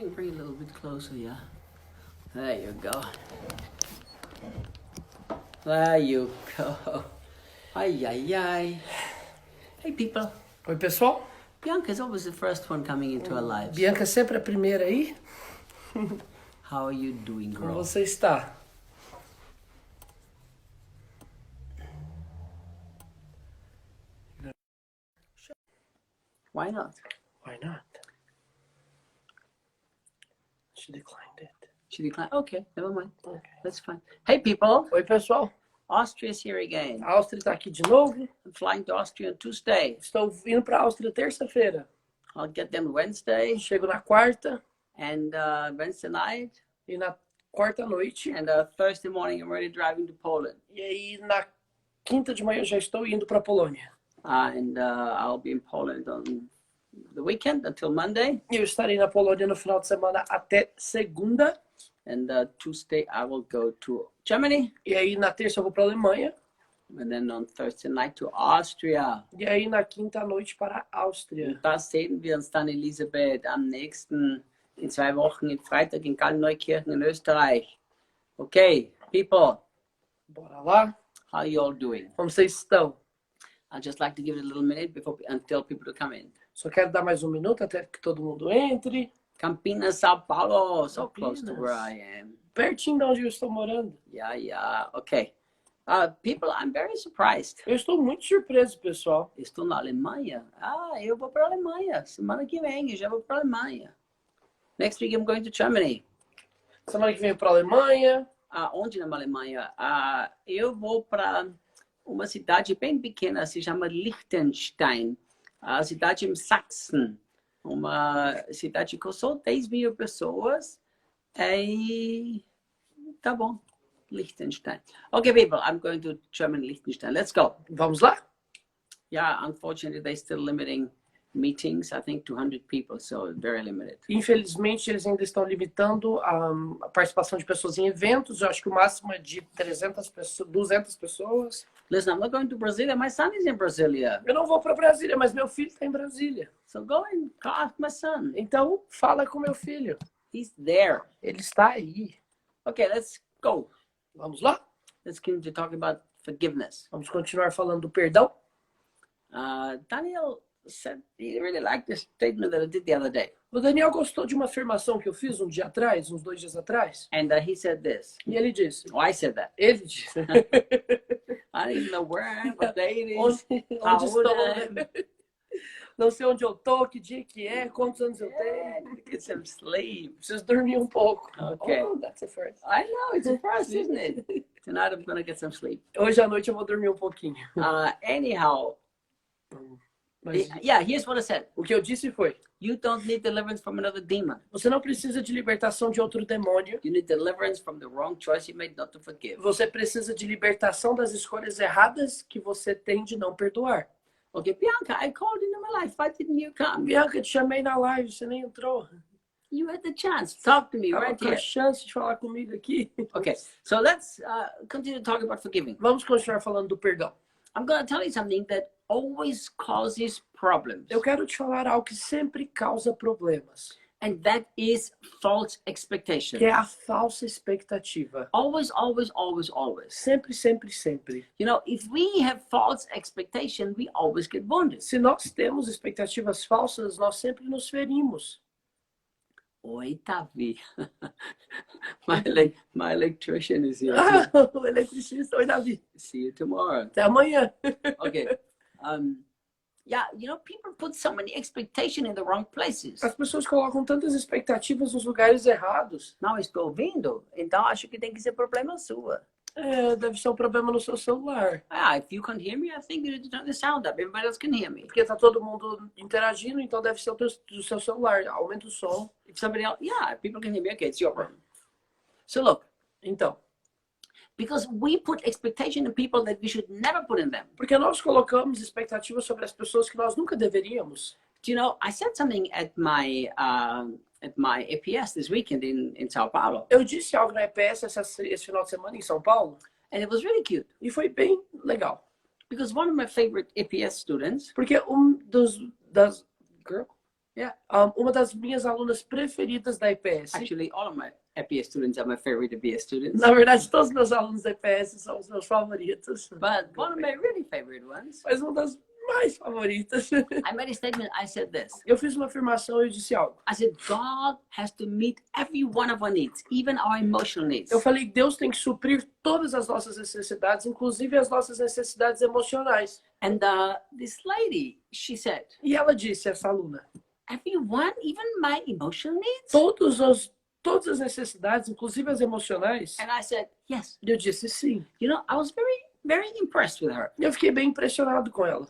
Bring it a little bit closer, yeah. There you go. There you go. Ay, ay, ay. Hey, people. Oi, pessoal. Bianca's always the first one coming into our lives. Bianca sempre a primeira aí. How are you doing, Como girl? você está? Why not? Why not? She declined it. She declined. Okay, never mind. Okay. That's fine. Hey, people. Oi, pessoal. Austria's here again. A Áustria está aqui de novo. I'm flying to Austria on Tuesday. Estou indo para a Áustria terça-feira. I'll get them Wednesday Chego na quarta and Wednesday night. e na quarta noite. And Thursday morning, I'm already driving to Poland. E aí na quinta de manhã eu já estou indo para a Polônia. And I'll be in Poland on the weekend until Monday. Eu estarei na Polônia no final de semana até segunda. And Tuesday, I will go to Germany. E aí na terça eu vou para a Alemanha. And then on Thursday night to Austria. E aí na quinta noite para a Áustria. Und da sehen wir uns dann, Elisabeth, in 2 Wochen, in Freitag in Kalneukirchen in Österreich. Okay, people, Bora lá. how are you all doing? Como vocês estão? I'd just like to give it a little minute until people to come in. Só quero dar mais um minuto até que todo mundo entre. Campinas, São Paulo, so close to Campinas. where I am. Pertinho de onde eu estou morando. Yeah, okay. People, I'm very surprised. Eu estou muito surpreso, pessoal. Estou na Alemanha. Eu vou para a Alemanha. Semana que vem eu já vou para a Alemanha. Next week I'm going to Germany. Semana que vem para a Alemanha. Onde na Alemanha? Eu vou para uma cidade bem pequena, se chama Liechtenstein. A cidade em Sachsen. Uma cidade com só 10.000 pessoas. E tá bom. Liechtenstein. Okay, people, I'm going to Germany, Liechtenstein. Let's go. Vamos lá? Yeah, unfortunately, they're still limiting meetings, I think 200 people, so very limited. Infelizmente, eles ainda estão limitando a participação de pessoas em eventos. Eu acho que o máximo é de 300 pessoas, 200 pessoas. Listen, I'm not going to Brasilia. My son is in Brasilia. Eu não vou para Brasília, mas meu filho está em Brasília. So go and ask my son. Então, fala com meu filho. He's there. Ele está aí. Okay, let's go. Vamos lá? Let's continue to talk about forgiveness. Vamos continuar falando do perdão. Daniel said he really liked this statement that I did the other day. O Daniel gostou de uma afirmação que eu fiz uns 2 dias atrás. And he said this. E ele disse. I said that. Ele disse. I don't even know where I am, what day it is. Onde estou? Não sei onde eu tô, que dia que é, quantos anos eu tenho. Get some sleep. Preciso dormir um pouco. Okay. Oh, that's a first. I know, it's a first, isn't it? Tonight I'm going to get some sleep. Hoje à noite eu vou dormir um pouquinho. Anyhow, Mas yeah, here's what I said. o que eu disse foi: You don't need deliverance from another demon. você não precisa de libertação de outro demônio. You need deliverance from the wrong choice you made not to forgive. Você precisa de libertação das escolhas erradas que você tem de não perdoar. Okay, Bianca, I called into my life. Why didn't you come? Bianca, te chamei na live, você nem entrou. You had the chance. Talk to me Tava right com a here. chance de falar comigo aqui. Okay, so let's continue talking about forgiving. Vamos continuar falando do perdão. I'm going to tell you something that always causes problems. Eu quero te falar algo que sempre causa problemas. And that is false expectation. Que é a falsa expectativa. Always, always, always, always. Sempre, sempre, sempre. You know, if we have false expectation, we always get wounded. Se nós temos expectativas falsas, nós sempre nos ferimos. Oi, Tavi. my electrician is here. O eletricista, oi, Davi. See you tomorrow. Até amanhã. Okay. Yeah, you know, people put so many expectation in the wrong places. As pessoas colocam tantas expectativas nos lugares errados. Não estou ouvindo, então acho que tem que ser problema sua. Deve ser um problema no seu celular. If you can't hear me, I think you need to turn the sound up. Everybody else can hear me. Porque tá todo mundo interagindo, então deve ser do seu celular. Aumenta o som. If somebody else, if people can hear me, okay, it's your room. So look, Então, because we put expectation in people that we should never put in them. porque nós colocamos expectativas sobre as pessoas que nós nunca deveríamos. Do you know, I said something at my APS this weekend in Sao Paulo, Eu disse algo na EPS esse final de semana em São Paulo and it was really cute e foi bem legal. because one of my favorite APS students, Porque Yeah. Uma das minhas alunas preferidas da EPS. Actually, all of my EPS students are my favorite EPS students. Na verdade, todos os meus alunos da EPS são os meus favoritos. But one of my really favorite ones, Mas uma das mais favoritas. I made a statement. I said this. Eu fiz uma afirmação e eu disse algo. I said, God has to meet every one of our needs, even our emotional needs. Eu falei, Deus tem que suprir todas as nossas necessidades, inclusive as nossas necessidades emocionais. And this lady, she said, E ela disse, essa aluna, everyone, even my emotional needs? todas as necessidades, inclusive as emocionais. And I said, yes. E eu disse sim. You know, I was very, very impressed with her. E eu fiquei bem impressionado com ela.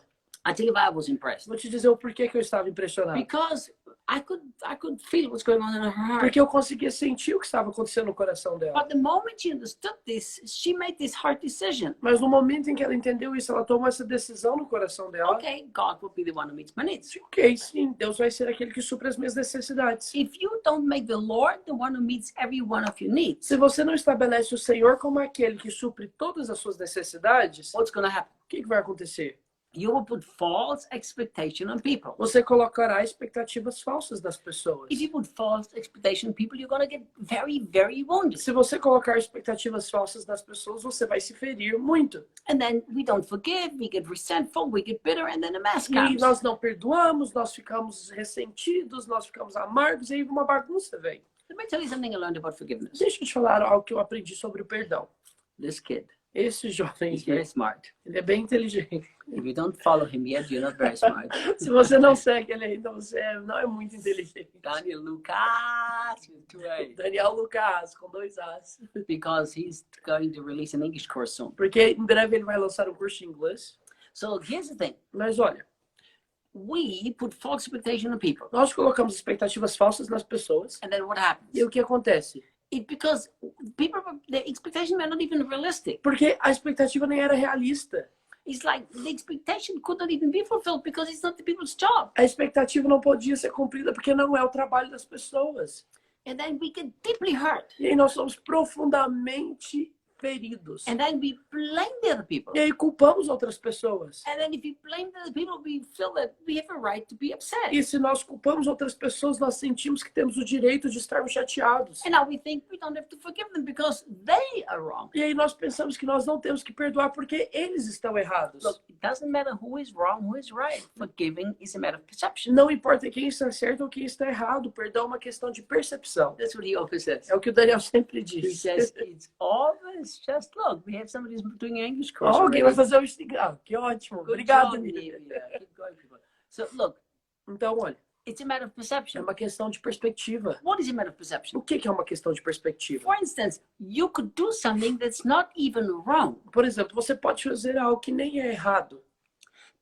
I tell you why I was impressed. Vou te dizer o porquê que eu estava impressionado. Because I could feel what's going on in her heart. Porque eu conseguia sentir o que estava acontecendo no coração dela. But the moment she understood this, she made this hard decision. Mas no momento em que ela entendeu isso, ela tomou essa decisão no coração dela. Okay, God will be the one who meets my needs. Ok, sim, Deus vai ser aquele que supre as minhas necessidades. If you don't make the Lord the one who meets every one of your needs, Se você não estabelece o Senhor como aquele que supre todas as suas necessidades, what's going to happen? o que vai acontecer? You will put false expectation on people. Você colocará expectativas falsas das pessoas. If you put false expectation on people, you're going to get very, very wounded. Se você colocar expectativas falsas das pessoas, você vai se ferir muito. And then we don't forgive, we get resentful, we get bitter, and then a mess E comes. nós não perdoamos, nós ficamos ressentidos, nós ficamos amargos, e aí uma bagunça vem. Let me tell you something I learned about forgiveness. Deixa eu te falar algo que eu aprendi sobre o perdão. This kid, Esse jovem he's aqui, very smart. ele é bem inteligente. If you don't follow him yet, you're not very smart. Se você não segue ele ainda, você não é muito inteligente. Daniel Lucas with two A's. Daniel Lucas, com 2 As. Because he's going to release an English course soon. Porque em breve ele vai lançar um curso de inglês. So here's the thing. Mas olha, We put false expectation on people. nós colocamos expectativas falsas nas pessoas. And then what happens? E o que acontece? Because people, the expectation were not even realistic. Porque a expectativa nem era realista. It's like the expectation could not even be fulfilled because it's not the people's job. A expectativa não podia ser cumprida porque não é o trabalho das pessoas. And then we get deeply hurt. E aí nós somos profundamente feridos. And then we blame the other people. E aí culpamos outras pessoas. And then if we blame the other people, we feel that we have a right to be upset. E se nós culpamos outras pessoas, nós sentimos que temos o direito de estarmos chateados. And now we think we don't have to forgive them because they are wrong. E aí nós pensamos que nós não temos que perdoar porque eles estão errados. Look, it doesn't matter who is wrong, who is right. Forgiving is a matter of perception. Não importa quem está certo ou quem está errado, perdão é uma questão de percepção. That's what he always says. É o que o Daniel sempre He diz. says it's always just look. We have somebody who's doing an English course. Oh, alguém vai already. fazer o instigado. Que ótimo. Good Obrigado, job, Nívia. Nívia. Keep going, people. So look, Então, olha, it's a matter of é perception. uma questão de perspectiva. What is a matter of perception? O que é uma questão de perspectiva? For instance, you could do something that's not even wrong, Por exemplo, você pode fazer algo que nem é errado,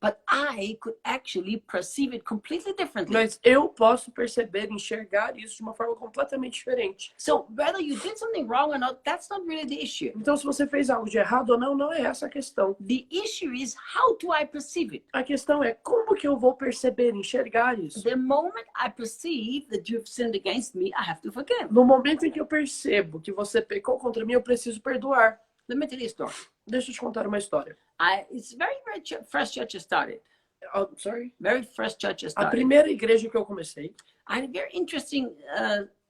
but I could actually perceive it completely differently. mas eu posso perceber, enxergar isso de uma forma completamente diferente. So whether you did something wrong or not, that's not really the issue. Então, se você fez algo de errado ou não, não é essa a questão. The issue is how do I perceive it? A questão é como que eu vou perceber, enxergar isso. The moment I perceive that you've sinned against me, I have to forgive. No momento em que eu percebo que você pecou contra mim, eu preciso perdoar. Let me tell you a story. Deixa eu te contar uma história. It's very first church I started. Oh, sorry. Very first church I A started. primeira igreja que eu comecei, I had a very interesting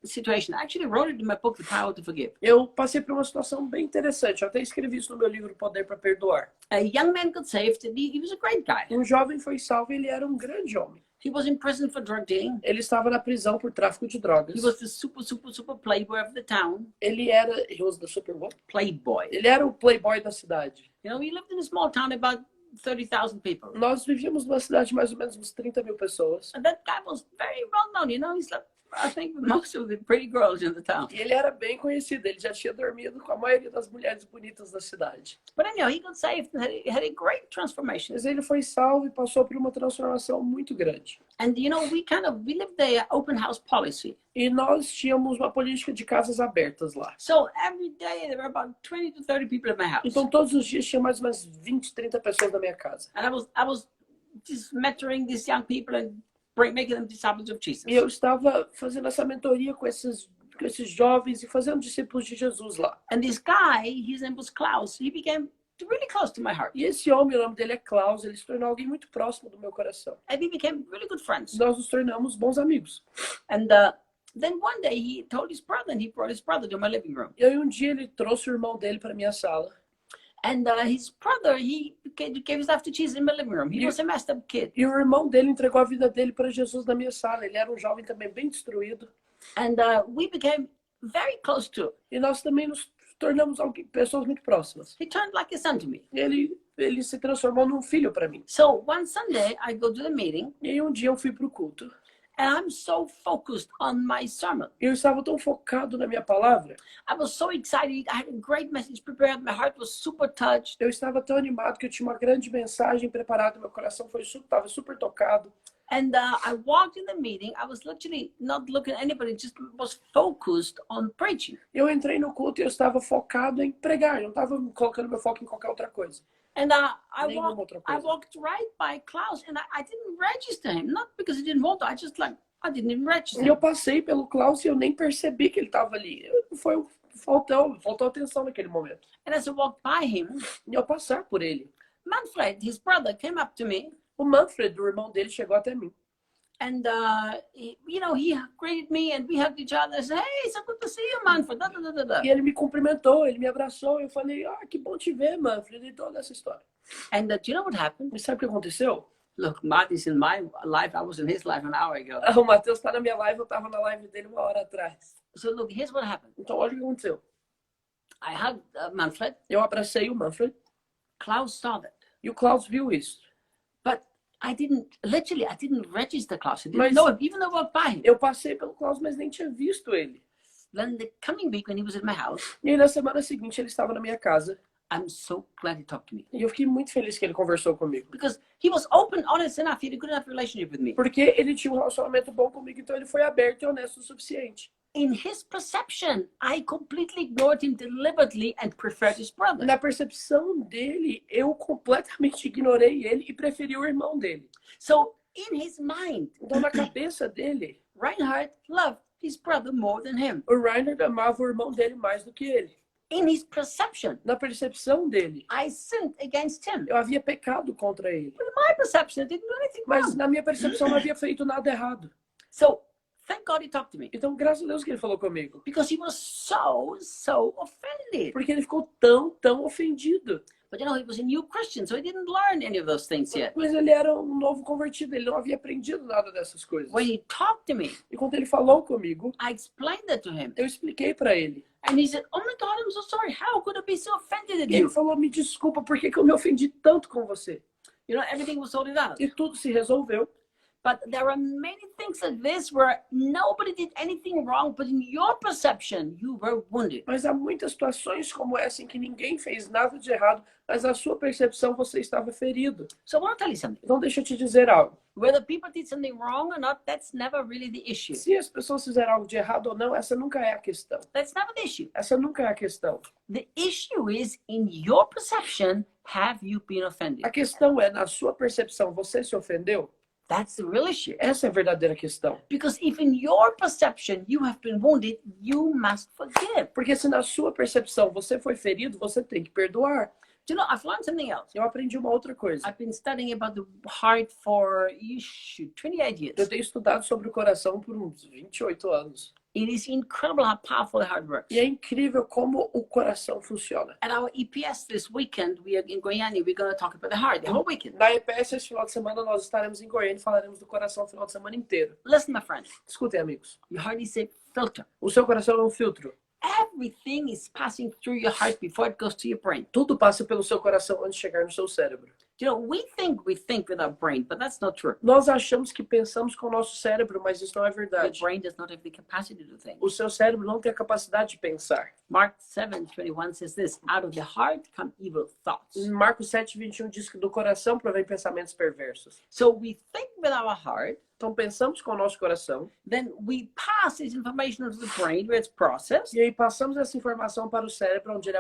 situation. I actually wrote it in my book, The Power to Forgive. eu passei por uma situação bem interessante. Eu até escrevi isso no meu livro Poder para Perdoar. A young man got saved, and he was a great guy. Um jovem foi salvo e ele era um grande homem. He was in prison for drug dealing. Ele estava na prisão por tráfico de drogas. He was the super playboy of the town. Ele era... He was the super what? Playboy. Ele era o playboy da cidade. You know, we lived in a small town, about 30,000 people. Nós vivíamos numa cidade de mais ou menos uns 30 mil pessoas. And that guy was very well known. You know, he's like, I think most of the pretty girls in the town. E ele era bem conhecido. Ele já tinha dormido com a maioria das mulheres bonitas da cidade. But anyhow, he got saved and had a great transformation. Mas ele foi salvo e passou por uma transformação muito grande. And you know, we lived the open house policy. E nós tínhamos uma política de casas abertas lá. So every day there were about 20 to 30 people at my house. Então todos os dias tinha mais ou menos 20, 30 pessoas na minha casa. And I was just mentoring these young people and making them disciples of Jesus. E eu estava fazendo essa mentoria com esses jovens e fazendo discípulos de Jesus lá. And this guy, his name was Klaus, he became really close to my heart. E esse homem, o nome dele é Klaus, ele se tornou alguém muito próximo do meu coração. And we became really good friends. Nós nos tornamos bons amigos. And then one day he told his brother, and he brought his brother to my living room. E aí um dia ele trouxe o irmão dele para minha sala. And his brother, he gave his life to Jesus in my living room. He was a messed up kid. E o irmão dele entregou a vida dele para Jesus na minha sala. Ele era um jovem também bem destruído. And we became very close to him. E nós também nos tornamos pessoas muito próximas. He turned like a son to me. Ele se transformou num filho para mim. So one Sunday, I go to the meeting, E aí um dia eu fui para o culto. and I'm so focused on my sermon. Eu estava tão focado na minha palavra. I was so excited. I had a great message prepared. My heart was super touched. Eu estava tão animado que eu tinha uma grande mensagem preparada. Meu coração estava super tocado. And I walked in the meeting. I was literally not looking at anybody, just was focused on preaching. Eu entrei no culto e eu estava focado em pregar. Eu não estava colocando meu foco em qualquer outra coisa. And I Nenhuma outra coisa. walked right by Klaus, and I didn't register him. Not because he didn't want to. I didn't even register E eu him. passei pelo Klaus e eu nem percebi que ele estava ali. Faltou atenção naquele momento. And as I walked by him, E eu passar por ele. Manfred, his brother, came up to me, O Manfred, o irmão dele, chegou até mim. and he greeted me, and we hugged each other. I said, "Hey, so good to see you, Manfred." Da, da, da, da, da. E ele me cumprimentou, ele me abraçou. Eu falei, que bom te ver, Manfred, e toda essa história. And do you know what happened? E sabe o que aconteceu? Look, Marty's in my life. I was in his life an hour ago. O Matheus está na minha live, eu estava na live dele uma hora atrás. So look, here's what happened. Então, olha o que aconteceu. I hugged Manfred. Eu abracei o Manfred Klaus saw that. e o Klaus viu isso. But I didn't register Klaus. I didn't Mas- know him, even though I walked by him. Eu passei pelo Klaus, mas nem tinha visto ele. Then the coming week, when he was at my house, E aí, na semana seguinte, ele estava na minha casa. I'm so glad he talked to me. E eu fiquei muito feliz que ele conversou comigo. Because he was open, honest enough. He had a good enough relationship with me. Porque ele tinha um relacionamento bom comigo, então ele foi aberto e honesto o suficiente. In his perception, I completely ignored him deliberately and preferred his brother. Na percepção dele, eu completamente ignorei ele e preferi o irmão dele. So in his mind, Então, na cabeça dele, Reinhard loved his brother more than him. o Reinhard amava o irmão dele mais do que ele. In his perception, Na percepção dele, I sinned against him. eu havia pecado contra ele. In my perception, I didn't do anything Mas wrong. na minha percepção, não havia feito nada errado. So thank God he talked to me. Então, graças a Deus que ele falou comigo. Because he was so offended. Porque ele ficou tão ofendido. But he was a new Christian, so he didn't learn any of those things yet. Mas ele era um novo convertido, ele não havia aprendido nada dessas coisas. When he talked to me, E quando ele falou comigo, I explained that to him. eu expliquei para ele. And he said, "Oh my God, I'm so sorry. How could I be so offended at E ele you?" falou, me desculpa, por que eu me ofendi tanto com você? You know, everything was sorted out. E tudo se resolveu. But there are many things like this where nobody did anything wrong, but in your perception, you were wounded. Mas há muitas situações como essa em que ninguém fez nada de errado, mas na sua percepção você estava ferido. So I want to tell you something. Então deixa eu te dizer algo. Whether people did something wrong or not, that's never really the issue. Se as pessoas fizeram algo de errado ou não, essa nunca é a questão. That's never the issue. Essa nunca é a questão. The issue is, in your perception, have you been offended? A questão é, na sua percepção, você se ofendeu? That's the real issue. Essa é a verdadeira questão. Because if in your perception you have been wounded, you must forgive. Porque se na sua percepção você foi ferido, você tem que perdoar. Do you know, I've learned something else. Eu aprendi uma outra coisa. I've been studying about the heart for 28 years. Eu tenho estudado sobre o coração por uns 28 anos. It is incredible how powerful the heart works. E é incrível como o coração funciona. At our EPS this weekend, we are in Goiânia. We're going to talk about the heart the whole weekend. Na EPS, esse final de semana, nós estaremos em Goiânia e falaremos do coração o final de semana inteiro. Listen, my friend, Escutem, amigos. your heart is a filter. O seu coração é um filtro. Everything is passing through your heart before it goes to your brain. Tudo passa pelo seu coração antes de chegar no seu cérebro. You know, we think with our brain, but that's not true. Nós achamos que pensamos com o nosso cérebro, mas isso não é Your verdade. brain does not have the capacity to think. O seu cérebro não tem a capacidade de pensar. Mark 7:21 says this, out of the heart come evil thoughts. Em Marcos 7:21 diz que do coração provém pensamentos perversos. So we think with our heart, Então pensamos com o nosso coração then we pass this information to the brain where it's processed, e aí passamos essa informação para o cérebro, onde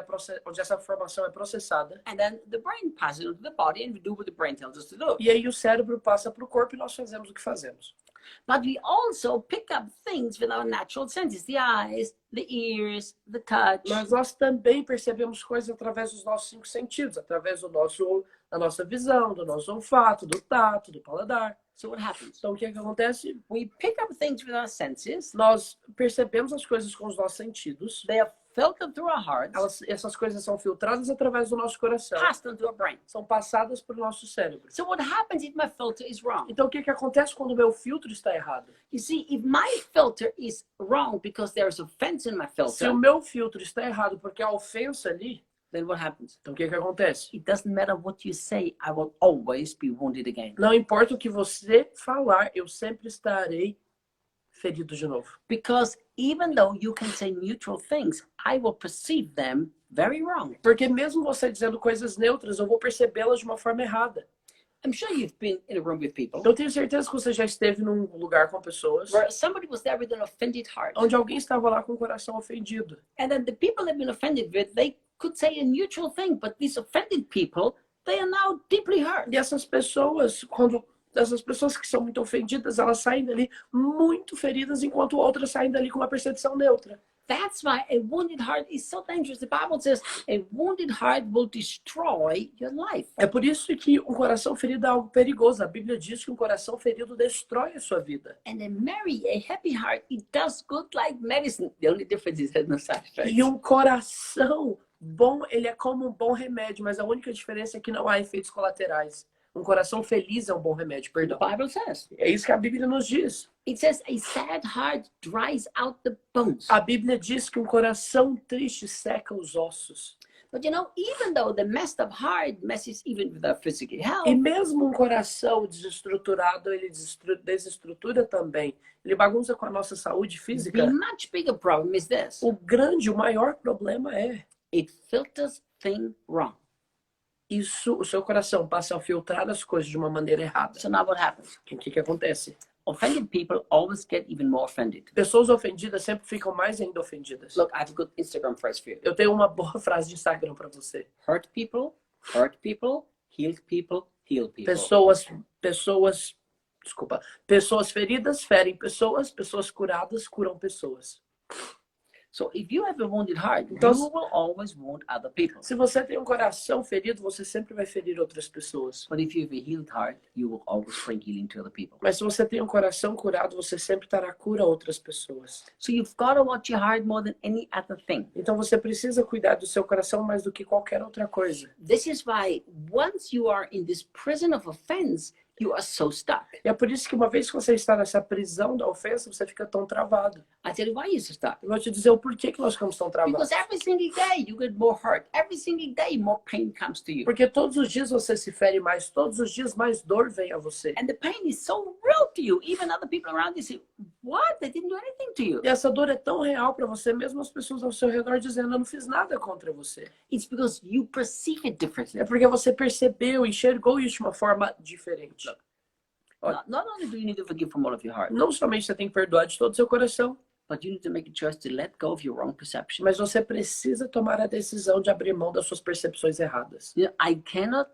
essa informação é processada. and then the brain passes it to the body and we do what the brain tells us to do. E aí o cérebro passa para o corpo e nós fazemos o que fazemos. But we also pick up things with our natural senses, the eyes, the ears, the touch. Mas nós também percebemos coisas através dos nossos 5 sentidos, através da nossa visão, do nosso olfato, do tato, do paladar. So what happens? Então, o que é que acontece? We pick up things with our senses. Nós percebemos as coisas com os nossos sentidos. They are filtered through our hearts, Essas coisas são filtradas através do nosso coração. passed into our brain. São passadas para o nosso cérebro. So what happens if my filter is wrong? Então, o que é que acontece quando o meu filtro está errado? You see, if my filter is wrong because there's offense in my Se o filter, meu filtro está errado porque há ofensa ali, then what happens? então o que é que acontece? It doesn't matter what you say, I will always be wounded again. Não importa o que você falar, eu sempre estarei ferido de novo. Because even though you can say neutral things, I will perceive them very wrong. Porque mesmo você dizendo coisas neutras, eu vou percebê-las de uma forma errada. I'm sure you've been in a room with people Eu tenho certeza que você já esteve num lugar com pessoas where somebody was there with an offended heart. onde alguém estava lá com o coração ofendido. And then the people they've been offended with, they could say a neutral thing, but these offended people, they are now deeply hurt. E essas pessoas que são muito ofendidas, elas saem dali muito feridas, enquanto outras saem dali com uma percepção neutra. That's why a wounded heart is so dangerous. The Bible says a wounded heart will destroy your life. É por isso que um coração ferido é algo perigoso. A Bíblia diz que um coração ferido destrói a sua vida. And a happy heart, it does good like medicine. The only difference is there's no side effects. E um coração bom, ele é como um bom remédio, mas a única diferença é que não há efeitos colaterais. Um coração feliz é um bom remédio, The perdão. Bible says. É isso que a Bíblia nos diz. It says a sad heart dries out the bones. A Bíblia diz que um coração triste seca os ossos. But you know, even though the messed up heart messes even with our physical E health, mesmo um coração desestruturado, ele desestrutura também. Ele bagunça com a nossa saúde física. the much bigger problem is this. O maior problema é It filters things wrong. o seu coração passa a filtrar as coisas de uma maneira errada. So now what happens? O que acontece? Offended people always get even more offended. Pessoas ofendidas sempre ficam mais ainda ofendidas. Look, I have a good Instagram phrase for you. Eu tenho uma boa frase de Instagram para você. Hurt people, healed people, heal people. Pessoas feridas ferem pessoas, pessoas curadas curam pessoas. So if you have a wounded heart, Então, you will always wound other people. Se você tem um coração ferido, você sempre vai ferir outras pessoas. But if you have a healed heart, you will always bring healing to other people. Mas se você tem um coração curado, você sempre dará cura a outras pessoas. So you've got to watch your heart more than any other thing. Então você precisa cuidar do seu coração mais do que qualquer outra coisa. This is why once you are in this prison of offense, you are so stuck. E é por isso que uma vez que você está nessa prisão da ofensa, você fica tão travado. I tell you why you're so stuck. Eu vou te dizer o porquê que nós ficamos tão travados. Because every single day you get more hurt. Every single day more pain comes to you. Porque todos os dias você se fere mais, todos os dias mais dor vem a você. And the pain is so real to you. Even other people around you say, what? They didn't do anything to you. E essa dor é tão real para você, mesmo as pessoas ao seu redor dizendo, eu não fiz nada contra você. It's because you perceive it differently. É porque você percebeu, enxergou isso de uma forma diferente. Not only do you need to forgive from all of your heart, Não somente você tem que perdoar de todo o seu coração, but you need to make a choice to let go of your wrong perception. mas você precisa tomar a decisão de abrir mão das suas percepções erradas. You know,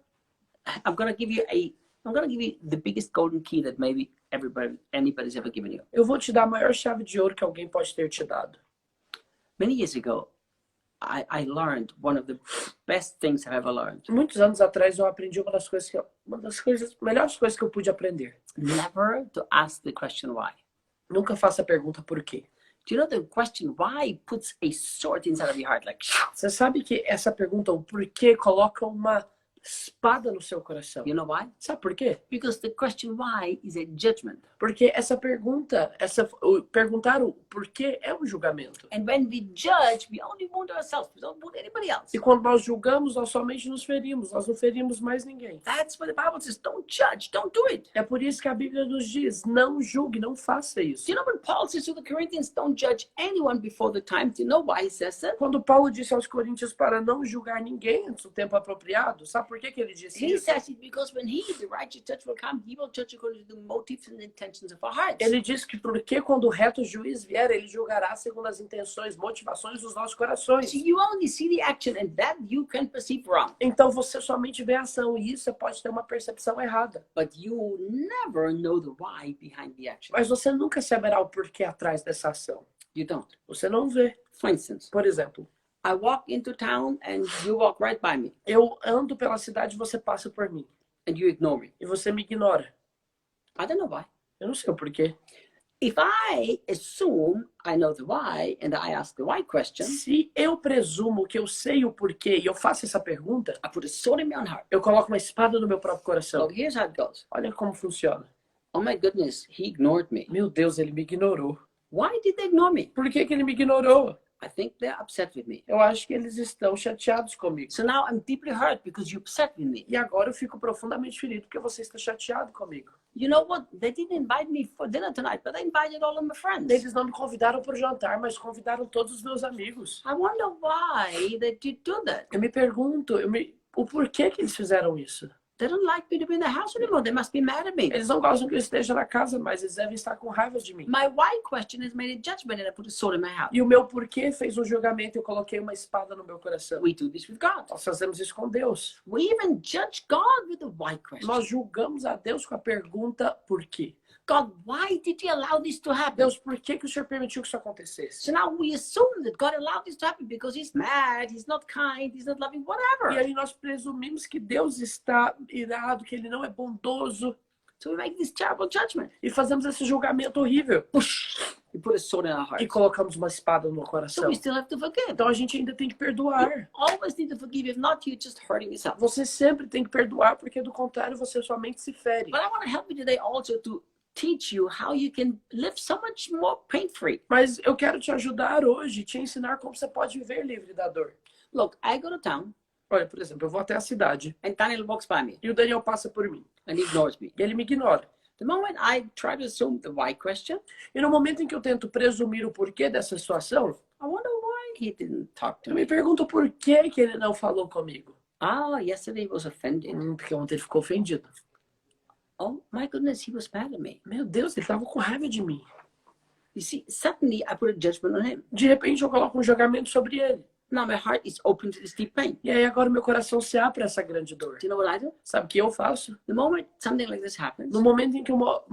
I'm going to give you the biggest golden key that maybe anybody's ever given you. Eu vou te dar a maior chave de ouro que alguém pode ter te dado. Many years ago, I learned one of the best things I've ever learned. Muitos anos atrás eu aprendi melhores coisas que eu pude aprender. Never to ask the question why. Nunca faça a pergunta por quê. Do you know the question why puts a sword inside of your heart? Like, Você sabe que essa pergunta, o porquê, coloca uma espada no seu coração. you know why? Sabe por quê? Because the question why is a judgment. Porque essa pergunta, perguntar o porquê é um julgamento. And when we judge, we only wound ourselves. We don't wound anybody else. E quando nós julgamos, nós somente nos ferimos, nós não ferimos mais ninguém. That's what the Bible says. Don't judge. Don't do it. É por isso que a Bíblia nos diz, não julgue, não faça isso. Do you know when Paul says to the Corinthians, don't judge anyone before the time? Do you know why he says that? Quando Paulo disse aos coríntios para não julgar ninguém antes do tempo apropriado, sabe por que que ele disse He isso? says it because when he, the righteous judge, will come, he will judge according to the motives and intentions of our hearts. Ele diz que porque quando o reto juiz vier, ele julgará segundo as intenções, motivações dos nossos corações. So you only see the action and that you can perceive wrong. Então você somente vê a ação e isso você pode ter uma percepção errada. But you never know the why behind the action. Mas você nunca saberá o porquê atrás dessa ação. You don't. Você não vê. For instance, Por exemplo, I walk into town and you walk right by me eu ando pela cidade e você passa por mim. and you ignore me. E você me ignora. I don't know why. Eu não sei o porquê. If I assume I know the why and I ask the why question, Se eu presumo que eu sei o porquê e eu faço essa pergunta, I put a sword in my own heart. eu coloco uma espada no meu próprio coração. So here's how it goes. Olha como funciona. Oh my goodness, he ignored me. Meu Deus, ele me ignorou. Why did they ignore me? Por que que ele me ignorou? I think they're upset with me. Eu acho que eles estão chateados comigo. So now I'm deeply hurt because you're upset with me. E agora eu fico profundamente ferido porque você está chateado comigo. You know what? They didn't invite me for dinner tonight, but they invited all of my friends. Eles não me convidaram para o jantar, mas convidaram todos os meus amigos. I wonder why they did do that. Eu me pergunto, o porquê que eles fizeram isso. They don't like me to be in the house anymore. They must be mad at me. Eles não gostam que eu esteja na casa, mas eles devem estar com raiva de mim. My why question has made a judgment and I put a sword in my house. E o meu porquê fez um julgamento e eu coloquei uma espada no meu coração. We do this with God. Nós fazemos isso com Deus. We even judge God with the why question. Nós julgamos a Deus com a pergunta por quê. God, why did you allow this to happen? Deus, por que que o Senhor permitiu que isso acontecesse? So now we assume that God allowed this to happen because he's mad, he's not kind, he's not loving, E whatever. aí nós presumimos que Deus está irado, que ele não é bondoso. So we make this terrible judgment. E fazemos esse julgamento horrível. Push. We put a sword in our E heart. colocamos uma espada no So coração. we still have to forgive. Então a gente ainda tem que perdoar. Always need to forgive. If not, you're just hurting yourself. Você sempre tem que perdoar, porque do contrário você somente se fere. But I want to help you today also to teach you how you can live so much more pain-free. Mas eu quero te ajudar hoje, te ensinar como você pode viver livre da dor. Look, I go to town Olha, por exemplo, eu vou até a cidade and Daniel walks by me e o Daniel passa por mim. and he ignores me. E ele me ignora. The moment I try to assume the why question, E no momento em que eu tento presumir o porquê dessa situação, I wonder why he didn't talk to eu me me. pergunto por que que ele não falou comigo. Ah, yesterday he was offended. Porque ontem ele ficou ofendido. Oh my goodness, he was mad at me. Meu Deus, ele estava com raiva de mim. You see, suddenly I put a judgment on him. De repente eu coloco um julgamento sobre ele. Now my heart is open to this deep pain. E aí agora meu coração se abre a essa grande dor. Do you know what I do? Sabe o que eu faço? The moment something like this happens, No momento em que uma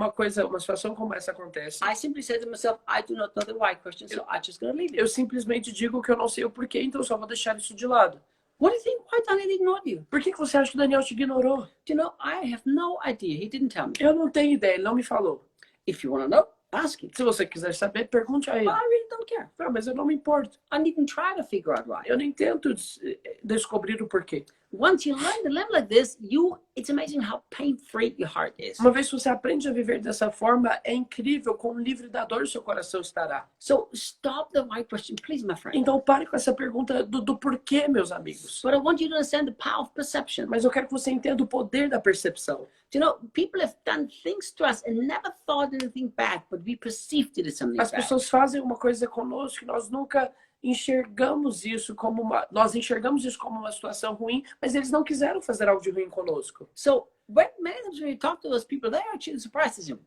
situação como essa acontece, I simply say to myself, I do not know the why question, so I'm just going to leave it. eu simplesmente digo que eu não sei o porquê, então eu só vou deixar isso de lado. What do you think? Why Daniel ignored you? Por que que você acha que o Daniel te ignorou? Do you know, I have no idea. He didn't tell me. Eu não tenho ideia, ele não me falou. If you want to know, ask him. Se você quiser saber, pergunte a ele. But I really don't care. Ah, mas eu não me importo. I needn't try to figure out why. Eu nem tento descobrir o porquê. Once you learn to live like this, it's amazing how pain-free your heart is. Uma vez que você aprende a viver dessa forma, é incrível quão livre da dor seu coração estará. So stop the why question, please, my friend. Então pare com essa pergunta do porquê, meus amigos. But I want you to understand the power of perception. Mas eu quero que você entenda o poder da percepção. Do you know, people have done things to us and never thought anything bad, but we perceived it as something As bad. pessoas fazem uma coisa conosco e nós nunca enxergamos isso como nós enxergamos isso como uma situação ruim, mas eles não quiseram fazer algo de ruim conosco. So many times when you talk to those people, they're actually surprised. They say,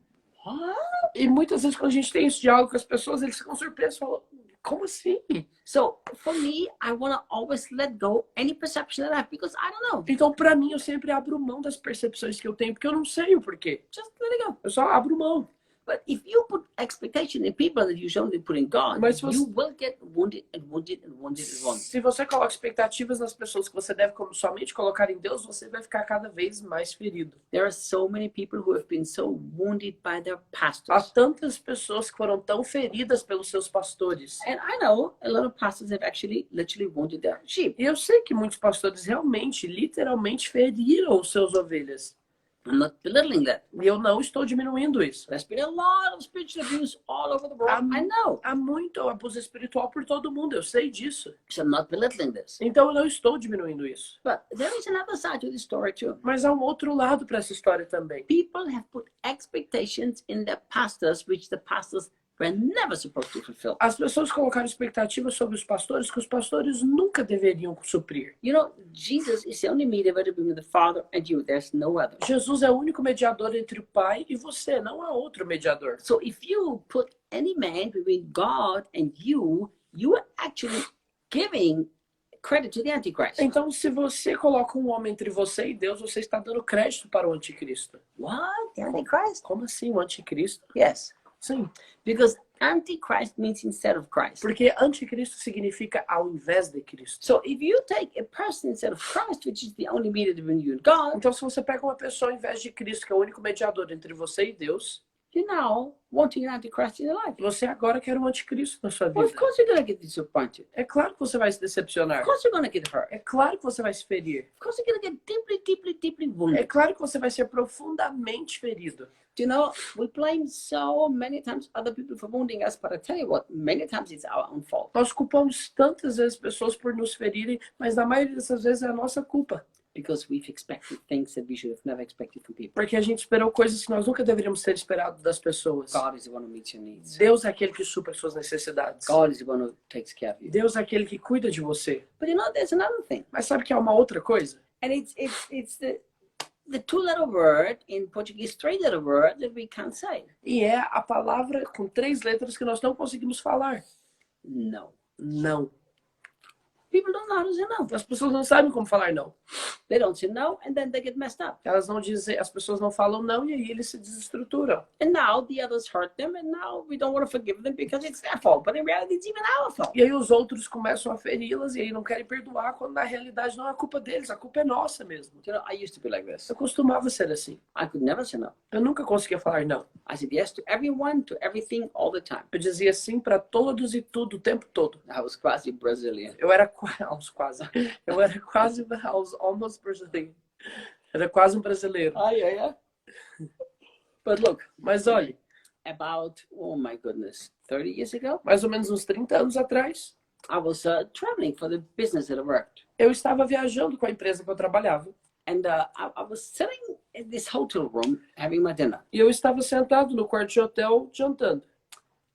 what? E muitas vezes quando a gente tem esse diálogo com as pessoas, eles ficam surpresos, falam, como assim? So for me, I want to always let go any perception that I have because I don't know. Então, para mim, eu sempre abro mão das percepções que eu tenho, porque eu não sei o porquê. Just let it go. Eu só abro mão. But if you put expectation in people that you only put in God, Mas se você- you will get wounded and wounded and wounded and wounded. Se você coloca expectativas nas pessoas que você deve somente colocar em Deus, você vai ficar cada vez mais ferido. There are so many people who have been so wounded by their Há pastors. tantas pessoas que foram tão feridas pelos seus pastores. And I know a lot of pastors have actually literally wounded their sheep. E eu sei que muitos pastores realmente, literalmente feriram os seus ovelhas. I'm not belittling that. E eu não estou diminuindo isso. There's been a lot of spiritual abuse all over the world. I know. Há muito abuso espiritual por todo mundo, eu sei disso. So I'm not belittling this. Então eu não estou diminuindo isso. But there is another side to the story too. Mas há um outro lado para essa história também. People have put expectations in their pastors which the pastors we're never supposed to fulfill. As pessoas colocaram expectativas sobre os pastores que os pastores nunca deveriam suprir. You know, Jesus is the only mediator between the Father and you. There's no other. Jesus é o único mediador entre o Pai e você, não há outro mediador. So if you put any man between God and you are actually giving credit to the Antichrist. Então, se você coloca um homem entre você e Deus, você está dando crédito para o anticristo. What? The Antichrist? Como assim o anticristo? Yes. Sim, Because Antichrist means instead of Christ. porque anticristo significa ao invés de Cristo. So if you take a person instead of Christ, which is the only mediator between you and God, Então, se você pega uma pessoa ao invés de Cristo, que é o único mediador entre você e Deus, you're now wanting an Antichrist in your life. você agora quer um anticristo na sua Well, of vida. course you're going to get disappointed. É claro que você vai se Of decepcionar. course you're going to get hurt. É claro que você vai se ferir. Of course you're going to get deeply, deeply, deeply É wounded. claro que você vai ser profundamente ferido. Do you know, we blame so many times other people for wounding us, but I tell you what, many times it's our own fault. Nós culpamos tantas vezes pessoas por nos ferirem, mas na maioria dessas vezes é a nossa culpa. Because we've expected things that we should have never expected from people. Porque a gente esperou coisas que nós nunca deveríamos ter esperado das pessoas. God is the one who meets your needs. Deus é aquele que supre as suas necessidades. God is the one who takes care of you. Deus é aquele que cuida de você. But you know, there's another thing. Mas sabe que há uma outra coisa? And it's the two-letter word in Portuguese, three-letter word that we can't say. E é a palavra com 3 letras que nós não conseguimos falar. No. Não. People don't know how to say no. As pessoas não sabem como falar não. They don't say no, and then they get messed up. Elas não dizem, as pessoas não falam não e aí eles se desestruturam. And now the others hurt them, and now we don't want to forgive them because it's their fault. But in reality, it's even our fault. E aí os outros começam a feri-las e aí não querem perdoar, quando na realidade não é culpa deles, a culpa é nossa mesmo. You know, I used to be like this. Eu costumava ser assim. I could never say no. Eu nunca conseguia falar não. I said yes to everyone, to everything, all the time. Eu dizia sim para todos e tudo o tempo todo. I was quasi Brazilian. Eu era quase. Eu era quase, I was almost Brazilian. Era quase um brasileiro. Yeah. But look, Mas olha, about, oh my goodness, 30 years ago, mais ou menos uns 30 anos atrás, I was traveling for the business that I worked. eu estava viajando com a empresa que eu trabalhava. And I was sitting in this hotel room having my dinner. E eu estava sentado no quarto de hotel jantando.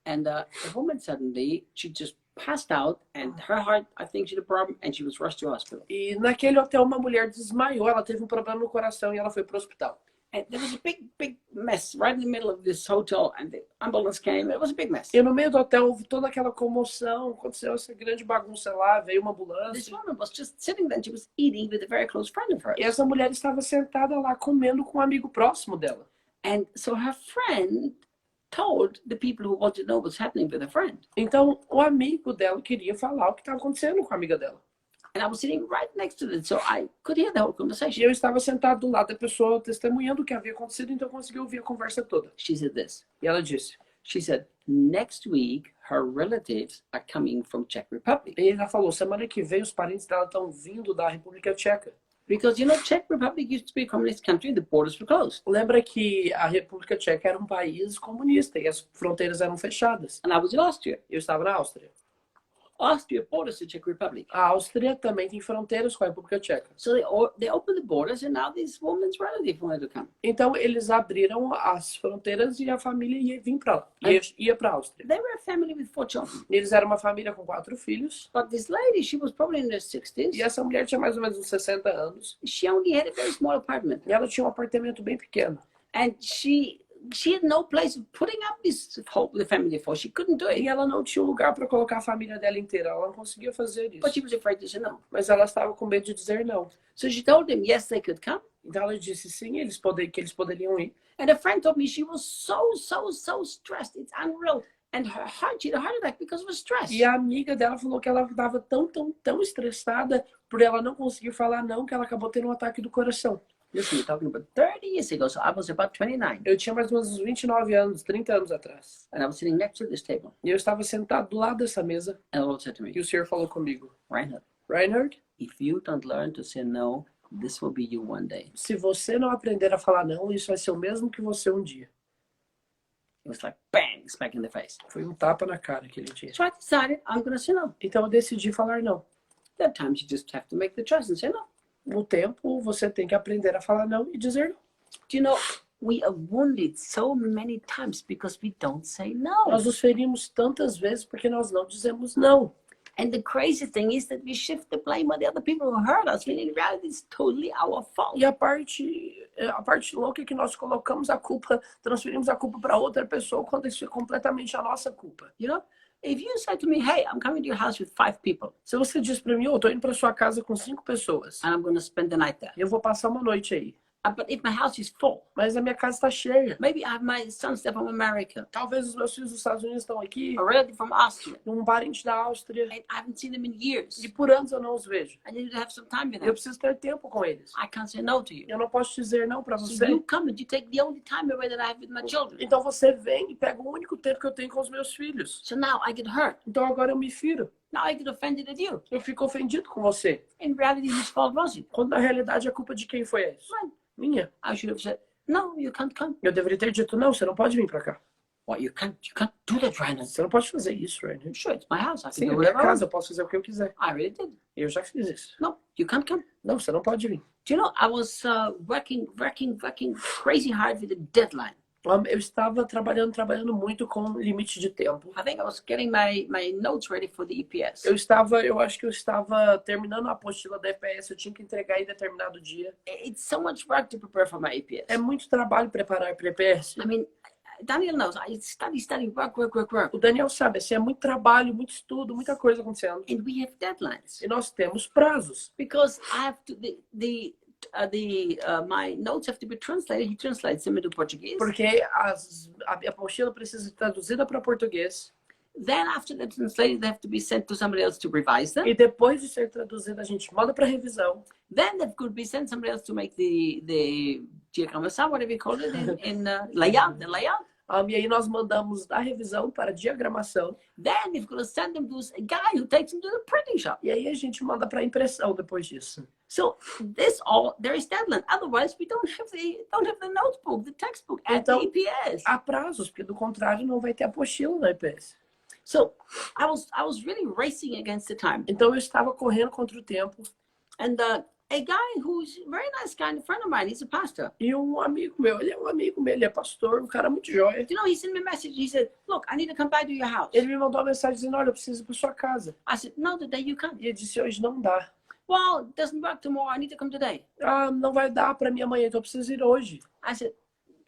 And a woman suddenly, she just passed out and her heart, I think she had a problem and she was rushed to hospital. E naquele hotel uma mulher desmaiou, ela teve um problema no coração e ela foi para o hospital. And there was a big mess right in the middle of this hotel and the ambulance came. It was a big mess. E no meio do hotel houve toda aquela comoção, aconteceu essa grande bagunça lá, veio uma This ambulância. woman was just sitting there and she was eating with a very close friend of hers. E essa mulher estava sentada lá comendo com um amigo próximo dela. And so her friend told the people who wanted to know what's happening with her friend. Então o amigo dela queria falar o que estava acontecendo com a amiga dela. And I was sitting right next to them, so I could hear the whole E conversation. eu estava sentado do lado da pessoa testemunhando o que havia acontecido, então eu consegui ouvir a conversa toda. She said this. E ela disse, She said, next week, her relatives are coming from Czech Republic. e ela falou, semana que vem os parentes dela estão vindo da República Tcheca. Because, you know, Czech Republic used to be a communist country, the borders were closed. Lembra que a República Tcheca era um país comunista e as fronteiras eram fechadas. And I was in Austria. Eu estava na Áustria. Austria borders the Czech Republic. A Áustria também tem fronteiras com a República Tcheca. So they opened the borders and now this woman's relative wanted to come. Então eles abriram as fronteiras e a família ia vir para lá, ia para a Áustria. They were a family with 4 children. Eles eram uma família com 4 filhos But this lady, she was probably in her 60s. e essa mulher tinha mais ou menos uns 60 anos. She only had a very small apartment. E ela tinha um apartamento bem pequeno. And she had no place of putting up this whole the family for. She couldn't do E it. ela não tinha um lugar para colocar a família dela inteira. Ela não conseguia fazer But isso. she was afraid to say no. Mas ela estava com medo de dizer não. So she told them, yes, they could come. Então ela disse sim, que eles poderiam ir. And a friend told me she was so stressed. It's unreal. And her heart, she had a heart attack because of stress. E a amiga dela falou que ela estava tão estressada por ela não conseguir falar não, que ela acabou tendo um ataque do coração. Listen, you're talking about 30 years ago. So I was about 29. Eu tinha mais ou menos uns 29 anos, 30 anos atrás. And I was sitting next to this table. E eu estava sentado do lado dessa mesa And the Lord said to me, e o senhor falou comigo, Reinhard, Reinhard, if you don't learn to say no, this will be you one day. se você não aprender a falar não, isso vai ser o mesmo que você um dia. It was like, bang, smack in the face. Foi um tapa na cara aquele dia. So I decided I'm going to say no. Então eu decidi falar não. There are times you just have to make the choice and say no. No tempo, você tem que aprender a falar não e dizer não. Do you know, we are wounded so many times because we don't say no. Nós nos ferimos tantas vezes porque nós não dizemos não. And the crazy thing is that we shift the blame on the other people who hurt us, when in reality it's totally our fault. E a parte louca é que nós colocamos a culpa, transferimos a culpa para outra pessoa quando isso é completamente a nossa culpa. You know, if you say to me, hey, I'm coming to your house with 5 people Se você diz para mim, eu tô indo para sua casa com 5 pessoas, and I'm going to spend the night there, eu vou passar uma noite aí. but if my house is full, Mas a minha casa está cheia. maybe I have my sons there from America, Talvez os meus filhos dos Estados Unidos estão aqui, a relative from Austria, um parente da Áustria, and I haven't seen them in years. e por anos eu não os vejo. I need to have some time with Eu them. preciso ter tempo com eles. I can't say no to you. Eu não posso dizer não para So você. you come and you take the only time away that I have with my children. Então você vem e pega o único tempo que eu tenho com os meus filhos. So now I get hurt. Então agora eu me firo. Now I get offended at you. Eu fico ofendido com você. In reality, whose fault was it? Quando na realidade a culpa de quem foi isso? Mine. Minha. I should have said, no, you can't come. Eu deveria ter dito, não, você não pode vir para cá. What, you can't do that, Ryan. Você não pode fazer isso, Rainer. Sure, it's my house. I can Sim, do é minha whatever I want. casa, eu posso fazer o que eu quiser. I really did. Eu já fiz isso. No, you can't come. Não, você não pode vir. Do you know, I was working crazy hard with a deadline. Eu estava trabalhando muito com limite de tempo. I think I was getting my notes ready for the EPS. Eu acho que eu estava terminando a apostila da EPS, eu tinha que entregar em determinado dia. It's so much work to prepare for my EPS. É muito trabalho preparar para a EPS. I mean, Daniel knows, I study, work. O Daniel sabe, assim, é muito trabalho, muito estudo, muita coisa acontecendo. And we have deadlines. E nós temos prazos. Because I have to, my notes have to be translated. He translates them into Portuguese. Porque a apostila precisa ser traduzida para português. Then after they're translated, they have to be sent to somebody else to revise them. E depois de ser traduzida, a gente manda para revisão. Then they could be sent somebody else to make the diagramação, whatever you call it, in layout, the layout. E aí nós mandamos da revisão para diagramação. Then you've got to send them to a guy who takes them to the printing shop. E aí a gente manda para impressão depois disso. So there is deadline. Otherwise, we don't have the notebook, the textbook at Então, the EPS. há prazos, porque do contrário não vai ter apostila na EPS. So I was really racing against the time. Então eu estava correndo contra o tempo. And a guy who's a very nice guy, a friend of mine, he's a pastor. E um amigo meu, ele é pastor, um cara muito jóia. You know, he sent me a message. He said, look, I need to come by to your house. Ele me mandou uma mensagem dizendo, olha, eu preciso ir para sua casa. I said, no, today you can't. E ele disse, hoje não dá. Well, it doesn't work tomorrow. I need to come today. Não vai dar para mim amanhã, então eu preciso ir hoje. I said,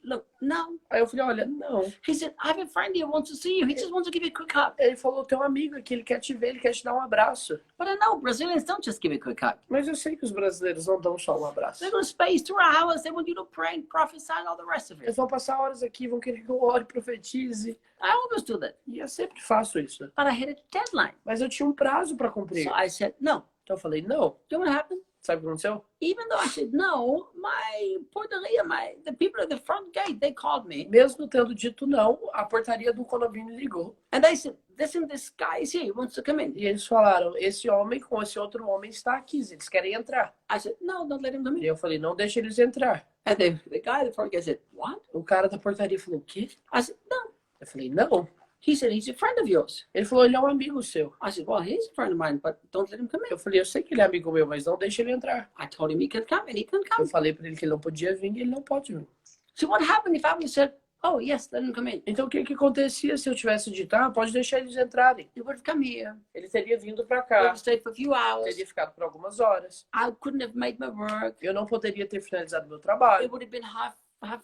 look, no. Aí eu falei, olha, não. He said, I have a friend here who wants to see you. He just wants to give you a quick hug. Ele falou, tem um amigo aqui, ele quer te ver, ele quer te dar um abraço. But I know Brazilians don't just give a quick hug. Mas eu sei que os brasileiros não dão só um abraço. They're going to space 2 hours. They want you to pray and prophesy and all the rest of Eles it. vão passar horas aqui, vão querer que eu ore, profetize. I always do that. E eu sempre faço isso. But I had a deadline. Mas eu tinha um prazo para cumprir. So I said, no. Então eu falei, não. Do you know what happened? Sabe o que aconteceu? Even though I said no, my porteria, the people at the front gate, they called me. Mesmo tendo dito não, a portaria do condomínio ligou. And they said, listen, this guy is here. He wants to come in. E eles falaram, esse homem com esse outro homem está aqui, eles querem entrar. I said, no, don't let him come E in. eu falei, não deixa eles entrar. And the guy at the front gate said, what? O cara da portaria falou, o quê? I said, no. Eu falei, não. He said, he's a friend of yours. Ele falou, ele é um amigo seu. I said, well, he's a friend of mine, but don't let him come in. Eu falei, eu sei que ele é amigo meu, mas não deixa ele entrar. I told him he can come, and he can Eu come. falei para ele que ele não podia vir e ele não pode vir. So what happened if I would have said, oh, yes, let him come in? Então o que acontecia se eu tivesse dito, pode deixar eles entrarem? He would have come here. Ele teria vindo para Would cá, have stayed for a few hours. teria ficado por algumas horas. I couldn't have made my work. Eu não poderia ter finalizado meu It trabalho. would have been half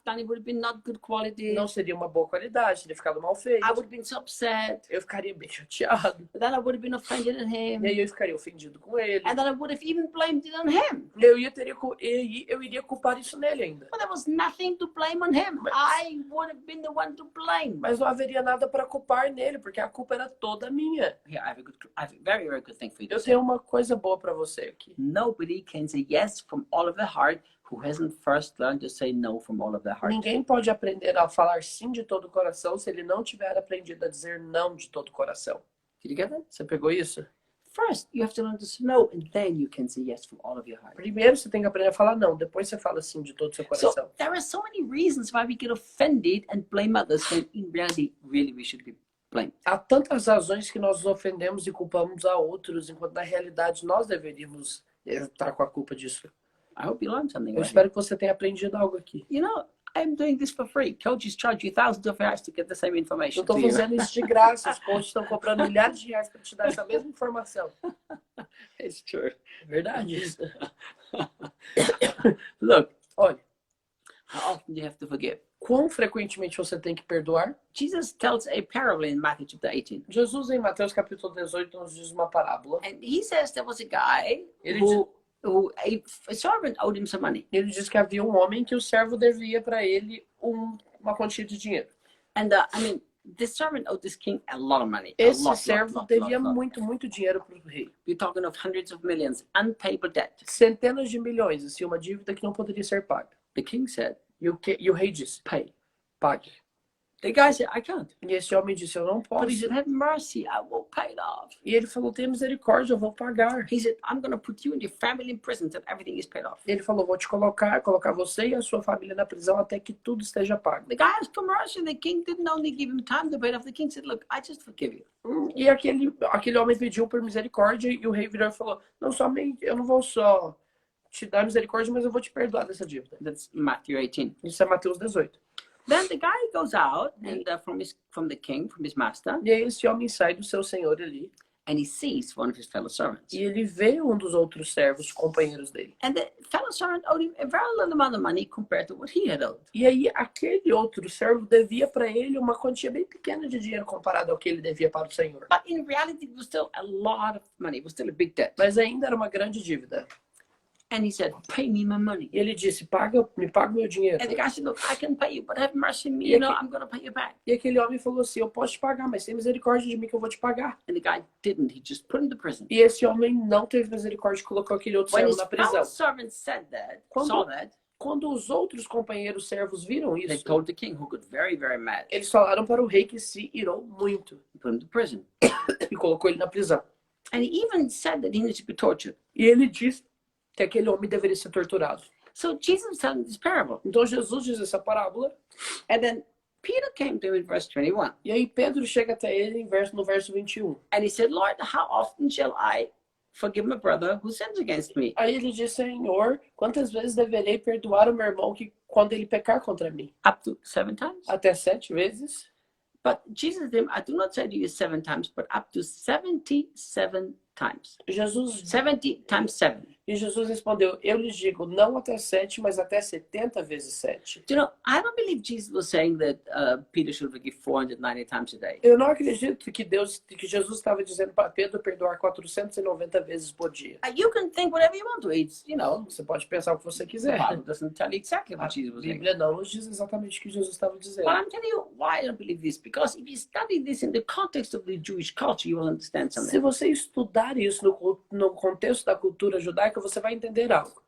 done. It would have been not good quality. Não seria uma boa qualidade, teria ficado mal feito. I would have been so upset. Eu ficaria bem chateado. Then I would have been offended at him. E aí eu ficaria ofendido com ele. And then I would have even blamed it on him. Eu iria culpar isso nele ainda. But there was nothing to blame on him. I would have been the one to blame. Mas não haveria nada para culpar nele, porque a culpa era toda minha. Here, I have a very, very good thing for you to Eu say. tenho uma coisa boa para você aqui. Nobody can say yes from all of their heart who hasn't first learned to say no from all of their heart. Ninguém pode aprender a falar sim de todo o coração se ele não tiver aprendido a dizer não de todo o coração. Did you get that? Você pegou isso? First, you have to learn to say no, and then you can say yes from all of your heart. Primeiro você tem que aprender a falar não, depois você fala sim de todo o seu So coração. there are so many reasons why we get offended and blame others when in reality, really, we should be blamed. Há tantas razões que nós nos ofendemos e culpamos a outros, enquanto na realidade nós deveríamos estar com a culpa disso. I hope you learned something. Eu Right espero que você tenha aprendido algo aqui. here. You know, I'm doing this for free. Coaches charge you thousands of reais to get the same Eu information estou to you. fazendo isso de graça. Os coaches estão cobrando milhares de reais para te dar essa mesma informação. It's true. É verdade isso. Look, Olha, how often do you have to forgive? quão frequentemente você tem que perdoar? Jesus tells a parable in Matthew chapter 18. Jesus, em Mateus capítulo 18, nos diz uma parábola. And he says there was a guy Ele who a servant owed him some money. Ele diz que havia um homem que o servo devia para ele uma quantia de dinheiro. And I mean, this servant owed this king a lot of money. Esse servo devia muito dinheiro para o rei. We're talking of hundreds of millions, unpayable debt. Centenas de milhões, assim, uma dívida que não poderia ser paga. The king said, E o rei disse, pay. pague. The guy said, I can't. E esse homem disse, eu não But posso. he said, have mercy, I will pay it off. E ele falou, tenha misericórdia, eu vou pagar. He said, I'm going to put you and your family in prison until everything is paid off. Ele falou, vou te colocar você e a sua família na prisão até que tudo esteja pago. The guy asked for mercy. The king didn't only give him time to pay it off. The king said, look, I just forgive you. E aquele homem pediu por misericórdia e o rei virou e falou, não, somente, eu não vou só te dar misericórdia, mas eu vou te perdoar dessa dívida. That's Matthew 18. Isso é Mateus 18. Then the guy goes out and from the king, from his master, E aí esse homem sai do seu senhor ali and he sees one of his fellow servants. e ele vê um dos outros servos, companheiros dele. And the fellow servant owed him a very little amount of money compared to what he had owed. E aí aquele outro servo devia para ele uma quantia bem pequena de dinheiro comparado ao que ele devia para o senhor. But in reality, it was still a lot of money. It was still a big debt. Mas ainda era uma grande dívida. And he said, pay me my money. E ele disse, me paga o meu dinheiro. And the guy said, look, I can pay you, but have mercy on me. You know, I'm going to pay you back. E aquele homem falou assim, eu posso te pagar, mas tem misericórdia de mim que eu vou te pagar. And the guy didn't. He just put him to prison. E esse homem não teve misericórdia e colocou aquele outro When servo his na fellow prisão. servants Quando- saw that, Quando os outros companheiros servos viram they isso, told the king, who got very, very mad, eles falaram para o rei que se irou muito put him to prison. e colocou ele na prisão. And he even said that he needed to be tortured. E ele disse que aquele homem deveria ser torturado. So Jesus was telling this parable. Então Jesus diz essa parábola. And then Peter came to him in verse 21. E aí Pedro chega até ele no verso 21. And he said, Lord, how often shall I forgive my brother who sins against me? Aí ele diz, Senhor, quantas vezes deverei perdoar o meu irmão que quando ele pecar contra mim? Up to 7 times? Até 7 vezes? But Jesus said to him, I do not say to you 7 times, but up to 77 times. Jesus 70 times 7. E Jesus respondeu, eu lhes digo, não até 7, mas até 70 vezes 7. You know, I don't believe Jesus was saying that Peter should forgive 490 times a day. Eu não acredito que Jesus estava dizendo para Pedro perdoar 490 vezes por dia. You can think whatever you want to. It's, you know, Você pode pensar o que você the quiser. Bible doesn't tell you exactly A what Jesus was saying. Bíblia não nos diz exatamente o que Jesus estava dizendo. But I'm telling you why I don't believe this. Because if you study this in the context of the Jewish culture, you will understand Se something. você estudar isso no contexto da cultura judaica, você vai entender algo.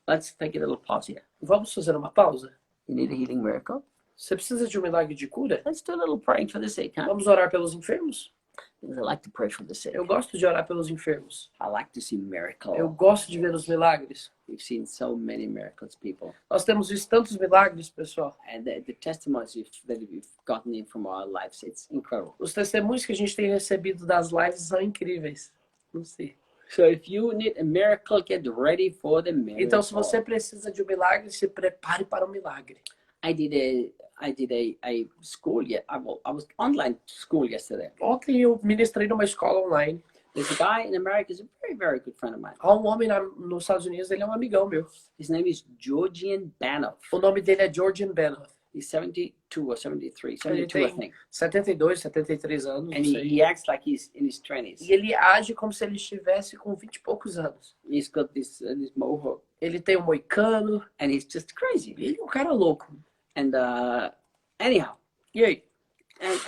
Let's take a little pause here. Vamos fazer uma pausa? You need a healing miracle? Você precisa de um milagre de cura? Let's do a little praying for the sick, huh? Vamos orar pelos enfermos? Because I like to pray for the sick. Eu gosto de orar pelos enfermos. I like to see Eu miracles. gosto de ver os milagres. We've seen so many miracles, people. Nós temos visto tantos milagres, pessoal. And the testimonies that we've gotten in from our lives, it's incredible. Os testemunhos que a gente tem recebido das lives são incríveis. Não sei. So if you need a miracle, get ready for the miracle. Então, se você precisa de um milagre, se prepare para o milagre. I did a school I was online school yesterday. Ontem eu ministrei numa escola online. There's a guy in America, he's a very, very good friend of mine. Há um homem nos Estados Unidos, ele é um amigão meu. His name is Georgian Banoff. O nome dele é Georgian Benoff. He's 72 or 73, Ele 72 I tem think. 72, 73 anos, And não sei. he acts like he's in his 20s. E ele age como se ele estivesse com 20 e poucos anos. He's got this mohawk, Ele tem um moicano. and he's just crazy. Ele é um cara louco. And anyhow, E aí?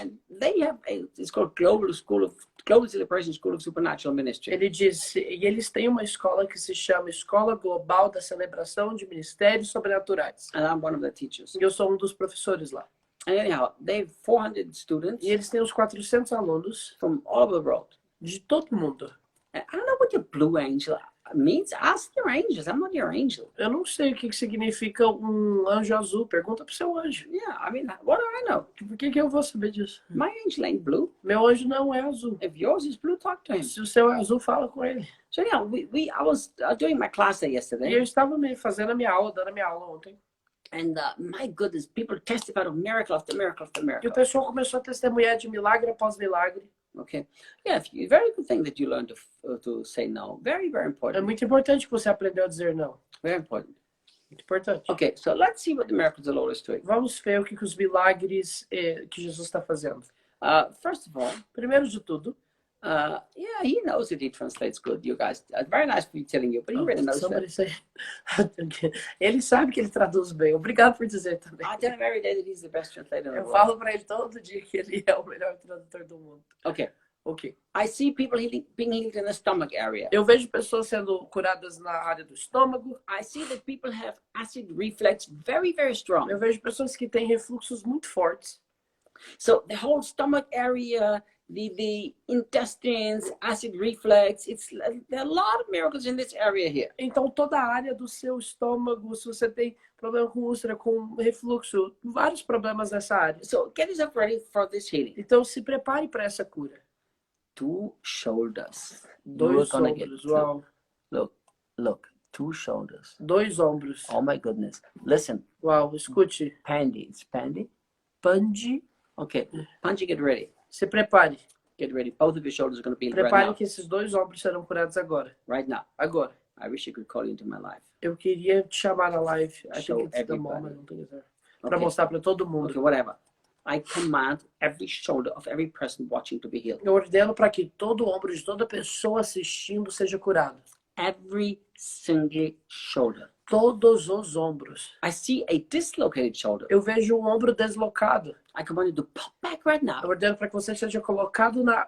and they have it's called Global Celebration School of Supernatural Ministry. Ele disse, e eles têm uma escola que se chama Escola Global da Celebração de Ministérios Sobrenaturais. And I'm one of the teachers. E eu sou um dos professores lá. And anyhow, they have 400 students E eles têm uns 400 alunos from all over the world. de todo mundo. And I don't know what your blue angel means. Ask your angels. I'm not your angel. Eu não sei o que significa um anjo azul. Pergunta pro seu anjo. Yeah, I mean, what do I know? Por que eu vou saber disso? My angel ain't blue. Meu anjo não é azul. If yours is blue, talk to him. Se o seu é azul, fala com ele. So yeah, I was doing my class there E eu yesterday, estava fazendo a minha aula, dando a minha aula ontem. And my goodness, people testified of miracle after miracle after E o miracle. pessoal começou a testemunhar de milagre após milagre. Okay. Yeah, very good thing that you learned to say no. Very, very É important. muito importante que você aprendeu a dizer não. Very important. Muito importante. Okay, so let's see what the miracles the Lord is doing. Vamos ver o que os milagres que Jesus está fazendo. First of all, Primeiro de tudo, yeah, he knows that he translates good, you guys. Very nice for you telling you, but he really knows that. Ele sabe que ele traduz bem. Obrigado por dizer também. I tell him every day that he's the best translator in the Eu world. falo para ele todo dia que ele é o melhor tradutor do mundo. Okay. Ok. I see people being healed in the stomach area. Eu vejo pessoas sendo curadas na área do estômago. I see that people have acid reflux very, very strong. Eu vejo pessoas que têm refluxos muito fortes. So the whole stomach area, the intestines, acid reflux, there are a lot of miracles in this area here. Então, toda a área do seu estômago, se você tem problema com úlcera, com refluxo, vários problemas nessa área. So get yourself ready for this healing. Então, se prepare para essa cura. 2 shoulders. Dois You're gonna get ombros, uau. Look, 2 shoulders. 2 ombros. Oh my goodness. Listen, Uau, escute. Pandy, it's Pandy. Pande, Okay, Pandy, get ready. se prepare. Get ready. Both of your shoulders are going to be healed right Prepare now. que esses 2 ombros serão curados agora. Right now. Agora. I wish I could call you into my life. Eu queria te chamar na live. I Show think it's the everybody. moment. Para Okay. mostrar para todo mundo. Okay, whatever. I command every shoulder of every person watching to be healed. Eu ordeno para que todo ombro de toda pessoa assistindo seja curado. Every single shoulder. Todos os ombros. I see a dislocated shoulder. Eu vejo um ombro deslocado. I command you to pop back right Eu now. ordeno para que você seja colocado na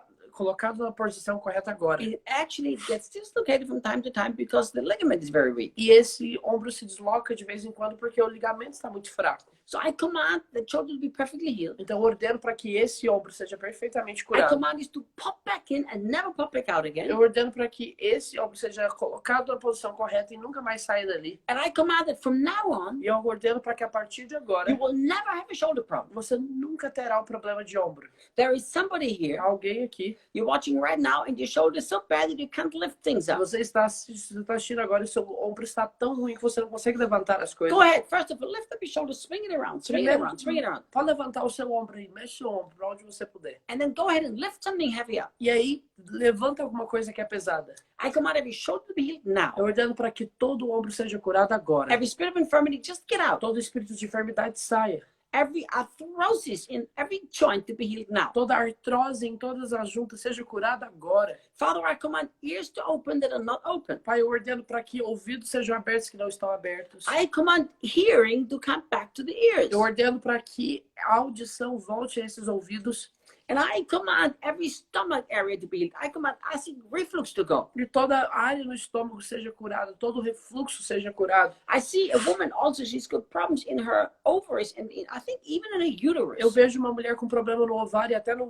posição correta agora. It actually gets dislocated from time to time because the ligament is very weak. E esse ombro se desloca de vez em quando porque o ligamento está muito fraco. So I command the shoulder to be perfectly healed. Então eu ordeno para que esse ombro seja perfeitamente I curado. command it to pop back in and never pop back out again. Eu ordeno para que esse ombro seja colocado na posição correta e nunca mais saia dali. And I command that from now on, E eu ordeno para que a partir de agora you will never have a shoulder problem. você nunca terá um problema de ombro. There is somebody here, Alguém aqui, you're watching right now, and your shoulder is so bad that you can't lift things up. você está assistindo agora e seu ombro está tão ruim que você não consegue levantar as coisas. Go ahead. First of all, lift up your shoulder, swing it around, swing it around, swing it around. Pode levantar o seu ombro aí, mexe o ombro para onde você puder. And then go ahead and lift something heavy up. E aí, levanta alguma coisa que é pesada. I command every shoulder to be healed now. Eu ordeno para que todo o ombro seja curado agora. Every spirit of infirmity, just get out. Todo espírito de enfermidade saia. Every arthrosis in every joint to be healed now. Toda artrose em todas as juntas seja curada agora. Father, I command ears to open that are not open. Pai, eu ordeno para que ouvidos sejam abertos que não estão abertos. I command hearing to come back to the ears. Eu ordeno para que a audição volte a esses ouvidos. And I command every stomach area to be healed. I command acid reflux to go. E toda a área no estômago seja curada. Todo o refluxo seja curado. I see a woman also, she's got problems in her ovaries and I think even in her uterus. Eu vejo uma mulher com problema no ovário e até no